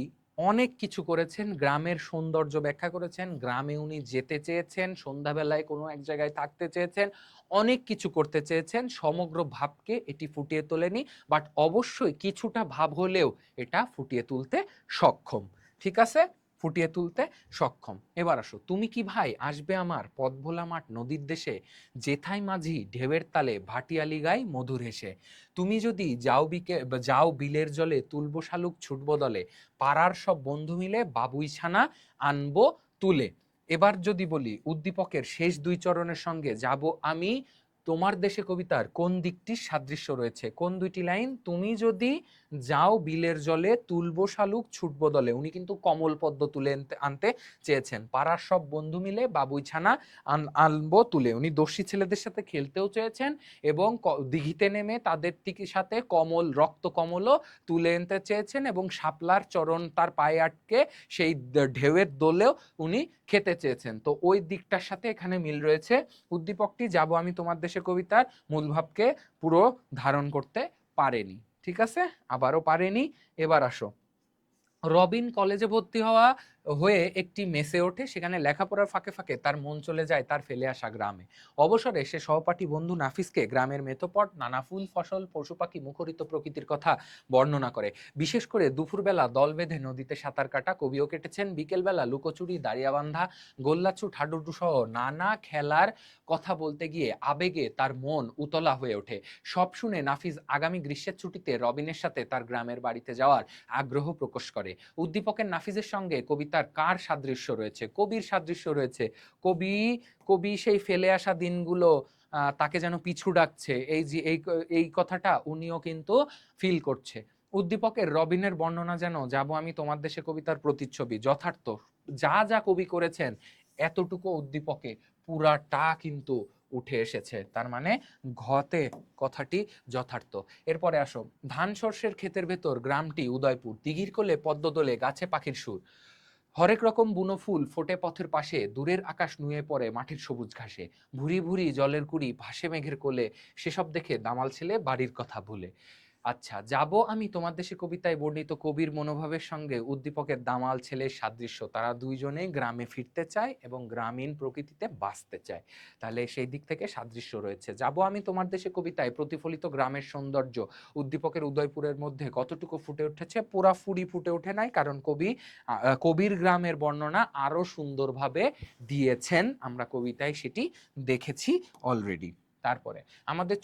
অনেক কিছু করেছেন, গ্রামের সৌন্দর্য ব্যাখ্যা করেছেন, গ্রামে উনি যেতে চেয়েছেন, সন্ধ্যাবেলায় কোনো এক জায়গায় থাকতে চেয়েছেন, অনেক কিছু করতে চেয়েছেন, সমগ্র ভাবকে এটি ফুটিয়ে তোলেনি, বাট অবশ্যই কিছুটা ভাব হলেও এটা ফুটিয়ে তুলতে সক্ষম, ঠিক আছে? ফুটিয়ে তুলতে সক্ষম। এবার আসো, তুমি কি ভাই আসবে আমার পথভোলা মাঠ নদীর দেশে, জেঠাই মাঝি ঢেউয়ের তালে ভাটিয়ালি গাই মধুর হেসে, তুমি যদি যাও বিলের জলে, তুলবো শালুক ছুটবো দলে, পাড়ার সব বন্ধু মিলে বাবুই ছানা আনবো তুলে। এবার যদি বলি উদ্দীপকের শেষ দুই চরণের সঙ্গে যাব আমি তোমার দেশে কবিতার কোন দিকটির সাদৃশ্য রয়েছে? কোন দুইটি লাইন? তুমি যদি যাও বিলের জলে, তুলবো শালুক ছুটবো দলে। উনি কিন্তু কমল পদ্ম তুলে আনতে চেয়েছেন। পাড়ার সব বন্ধু মিলে বাবুই ছানা আনবো তুলে। উনি দস্যি ছেলেদের সাথে খেলতেও চেয়েছেন এবং দিঘিতে নেমে তাদের সাথে রক্ত কমলও তুলে আনতে চেয়েছেন এবং শাপলার চরণ তার পায়ে আটকে সেই ঢেউয়ের দোলেও উনি খেতে চেয়েছেন। তো ওই দিকটার সাথে এখানে মিল রয়েছে। উদ্দীপকটি যাব আমি তোমার দেশে কবিতার মূল ভাবকে পুরো ধারণ করতে পারেনি। ঠিক আছে, আবারও পারেনি। এবার আসো। রবিন কলেজে ভর্তি হয়ে একটি মেসে ওঠে। সেখানে লেখাপড়ার ফাঁকে ফাঁকে তার মন চলে যায় তার ফেলে আসা গ্রামে। অবসরে সে সহপাঠী বন্ধু নাফিসকে গ্রামের মেথোপট, নানা ফুল ফসল, পশু পাখি, মুখরিত প্রকৃতির কথা বর্ণনা করে। বিশেষ করে দুপুরবেলা দল বেঁধে নদীতে সাঁতার কাটা কবিও কেটেছেন। বিকেলবেলা লুকোচুরি, দাঁড়িয়াবান্ধা, গোল্লাছুট, হাডুডু সহ নানা খেলার কথা বলতে গিয়ে আবেগে তার মন উতলা হয়ে ওঠে। সব শুনে নাফিস আগামী গ্রীষ্মের ছুটিতে রবিনের সাথে তার গ্রামের বাড়িতে যাওয়ার আগ্রহ প্রকাশ করে। উদ্দীপকের নাফিজের সঙ্গে কবিতার কার সাদৃশ্য রয়েছে? কবির সাদৃশ্য রয়েছে। কবি কবি সেই ফেলে আসা দিনগুলো তাকে যেন পিছু ডাকছে, এই যে এই কথাটা উনিও কিন্তু ফিল করছে। উদ্দীপকের রবিনের বর্ণনা যেন যাব আমি তোমার দেশে কবিতার প্রতিচ্ছবি, যথার্থ। যা যা কবি করেছেন এতটুকু উদ্দীপকে পুরাটা কিন্তু উঠে এসেছে। তার মানে ঘতে কথাটি যথার্থ। এরপরে আসো। ধান সর্ষের ক্ষেতের ভেতর গ্রামটি উদয়পুর। দিঘির কোলে পদ্ম দোলে, গাছে পাখির সুর। হরেক রকম বুনো ফুল ফোটে পথের পাশে, দূরের আকাশ নুয়ে পড়ে মাটির সবুজ ঘাসে। ভুরি ভুরি জলের কুড়ি ভাসে মেঘের কোলে, সেসব দেখে দামাল ছেলে বাড়ির কথা ভুলে। আচ্ছা, যাব আমি তোমার দেশে কবিতায় বর্ণিত কবির মনোভাবের সঙ্গে উদ্দীপকের দামাল ছেলের সাদৃশ্য। তারা দুইজনেই গ্রামে ফিরতে চায় এবং গ্রামীণ প্রকৃতিতে বাঁচতে চায়। তাহলে সেই দিক থেকে সাদৃশ্য রয়েছে। যাব আমি তোমার দেশে কবিতায় প্রতিফলিত গ্রামের সৌন্দর্য উদ্দীপকের উদয়পুরের মধ্যে কতটুকু ফুটে উঠেছে? পুরাপুরি ফুটে ওঠে নাই, কারণ কবির গ্রামের বর্ণনা আরো সুন্দরভাবে দিয়েছেন। আমরা কবিতায় সেটি দেখেছি অলরেডি। তারপরে আমাদের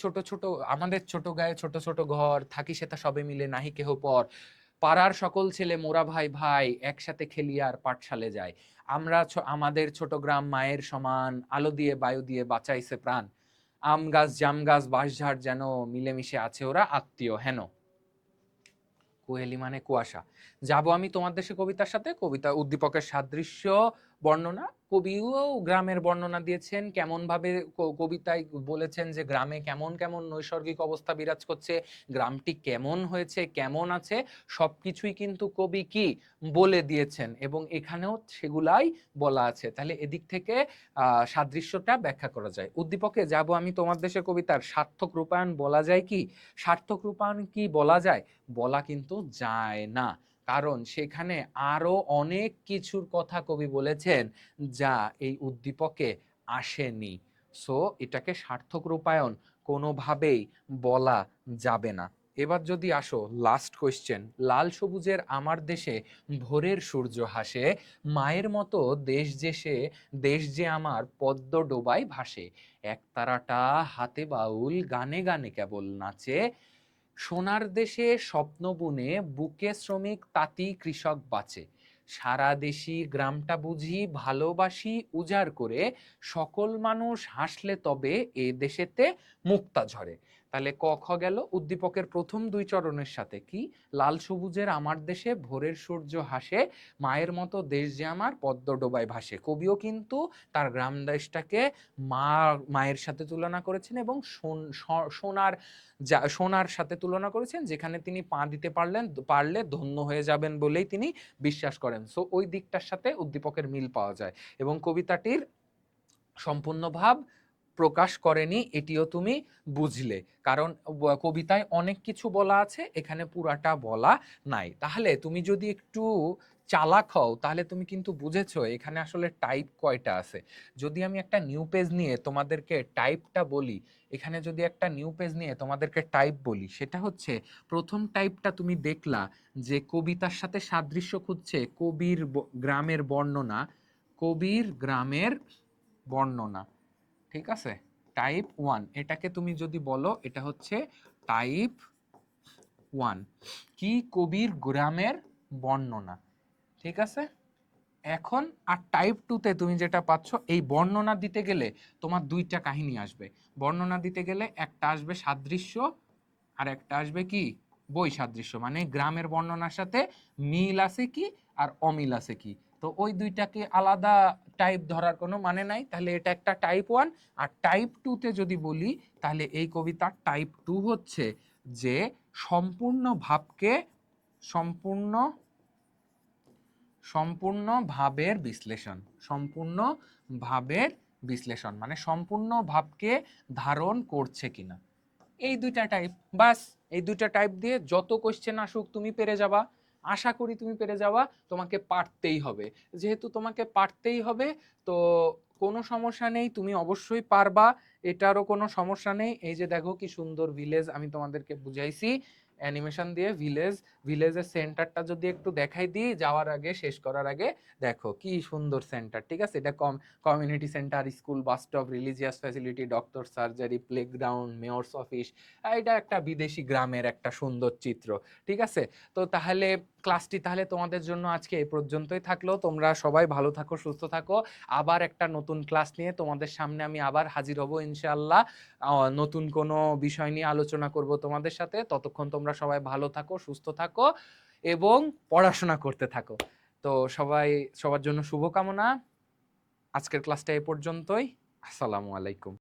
ছোট গায়ে ছোট ছোট ঘর, থাকি সেটা সবে মিলে নাহি কেহ পর। পাড়ার সকল ছেলে মোরা ভাই ভাই, একসাথে খেলি আর পাঠশালে যায়। আমাদের ছোট গ্রাম মায়ের সমান, আলো দিয়ে বায়ু দিয়ে বাঁচাইছে প্রাণ। আম গাছ জাম গাছ বাঁশঝাড় যেন মিলেমিশে আছে ওরা আত্মীয় হেন। কোহেলি মানে কুয়াশা। যাব আমি তোমার দেশে কবিতার সাথে কবিতা উদ্দীপকের সাদৃশ্য বর্ণনা। কবিও গ্রামের বর্ণনা দিয়েছেন, কেমন ভাবে কবিতায় বলেছেন যে গ্রামে কেমন কেমন নৈসর্গিক অবস্থা বিরাজ করছে, গ্রামটি কেমন হয়েছে, কেমন আছে, সবকিছুই কিন্তু কবি কি বলে দিয়েছেন এবং এখানেও সেগুলাই বলা আছে। তাহলে এদিক থেকে সাদৃশ্যটা ব্যাখ্যা করা যায়। উদ্দীপকে যাব আমি তোমার দেশে কবিতার সার্থক রূপায়ণ বলা যায় কি? সার্থক রূপায়ণ কি বলা যায়? বলা কিন্তু যায় না, কারণ সেখানে আরো অনেক কিছুর কথা কবি বলেছেন যা এই উদ্দীপকে আসেনি। সো এটাকে সার্থক রূপায়ণ কোনোভাবেই বলা যাবে না। এবার যদি আসো লাস্ট কোয়েশ্চেন। লাল সবুজের আমার দেশে ভোরের সূর্য হাসে, মায়ের মতো দেশ যে আমার পদ্ম ডোবায় ভাসে। এক তারাটা হাতে বাউল, গানে গানে কেবল নাচে। সোনার দেশে স্বপ্ন বুনে, বুকে শ্রমিক তাঁতি কৃষক বাঁচে। সারা দেশি গ্রামটা বুঝি ভালোবাসি উজাড় করে, সকল মানুষ হাসলে তবে এ দেশেতে মুক্তা ঝরে। তাহলে ক খ গেল উদ্দীপকের প্রথম দুই চরণের সাথে কি? লাল সবুজের আমার দেশে ভোরের সূর্য হাসে, মায়ের মতো দেশ যে আমার পদ্ম ডোবায় ভাসে। কবিও কিন্তু তার গ্রাম দেশটাকে মায়ের সাথে তুলনা করেছেন এবং সোনার সোনার সাথে তুলনা করেছেন, যেখানে তিনি পা দিতে পারলে ধন্য হয়ে যাবেন বলেই তিনি বিশ্বাস করেন। সো ওই দিকটার সাথে উদ্দীপকের মিল পাওয়া যায় এবং কবিতাটির সম্পূর্ণ ভাব প্রকাশ করেনি, এটিও তুমি বুঝলে। কারণ কবিতায় অনেক কিছু বলা আছে, এখানে পুরাটা বলা নাই। তাহলে তুমি যদি একটু চালাক হও তাহলে তুমি কিন্তু বুঝেছো এখানে আসলে টাইপ কয়টা আছে। যদি আমি একটা নিউ পেজ নিয়ে তোমাদেরকে টাইপটা বলি, এখানে যদি একটা নিউ পেজ নিয়ে তোমাদেরকে টাইপ বলি, সেটা হচ্ছে প্রথম টাইপটা তুমি দেখলা যে কবিতার সাথে সাদৃশ্য খুঁজছে গ্রামের বর্ণনা, কবির গ্রামের বর্ণনা। ঠিক আছে, টাইপ 1 এটাকে তুমি যদি বলো, এটা হচ্ছে টাইপ 1 কি? কবির গ্রামের বর্ণনা। ঠিক আছে, এখন আর টাইপ 2-তে তুমি যেটা পাচ্ছ, এই বর্ণনা দিতে গেলে তোমার দুইটা কাহিনী আসবে। বর্ণনা দিতে গেলে একটা আসবে সাদৃশ্য, আর একটা আসবে কি বৈসাদৃশ্য, মানে গ্রামের বর্ণনার সাথে মিল আছে কি আর অমিল আছে কি। তো ওই দুইটাকে আলাদা টাইপ ধরার কোনো মানে নাই, তাহলে এটা একটা টাইপ 1। আর টাইপ 2-তে যদি বলি, তাহলে এই কবিতার টাইপ 2 হচ্ছে যে সম্পূর্ণ ভাবকে সম্পূর্ণ সম্পূর্ণ ভাবের বিশ্লেষণ, সম্পূর্ণ ভাবের বিশ্লেষণ মানে সম্পূর্ণ ভাবকে ধারণ করছে কিনা। এই দুইটা টাইপ, বাস এই দুইটা টাইপ দিয়ে যত কোশ্চেন আসুক তুমি পেরে যাবা। আশা করি তুমি পেরে যাবা, তোমাকে পারতেই হবে। যেহেতু তোমাকে পারতেই হবে, তো কোনো সমস্যা নেই, তুমি অবশ্যই পারবা, এটারও কোনো সমস্যা নেই। এই যে দেখো কি সুন্দর ভিলেজ, আমি তোমাদেরকে বুঝাইছি অ্যানিমেশন দিয়ে। ভিলেজের সেন্টারটা যদি একটু দেখাই দিই যাওয়ার আগে, শেষ করার আগে, দেখো কি সুন্দর সেন্টার, ঠিক আছে? এটা community centre, school, bus stop, religious facility, doctor surgery, playground, mayors office. এটা একটা বিদেশি গ্রামের একটা সুন্দর চিত্র, ঠিক আছে? তো তাহলে ক্লাসটি তাহলে তোমাদের জন্য আজকে এই পর্যন্তই থাকলো। তোমরা সবাই ভালো থাকো, সুস্থ থাকো। আবার একটা নতুন ক্লাস নিয়ে তোমাদের সামনে আমি আবার হাজির হব ইনশাআল্লাহ। নতুন কোনো বিষয় নিয়ে আলোচনা করব তোমাদের সাথে। ততক্ষণ তোমরা সবাই ভালো থাকো, সুস্থ থাকো এবং পড়াশোনা করতে থাকো। তো সবার জন্য শুভকামনা। আজকের ক্লাসটা এই পর্যন্তই। আসসালামু আলাইকুম।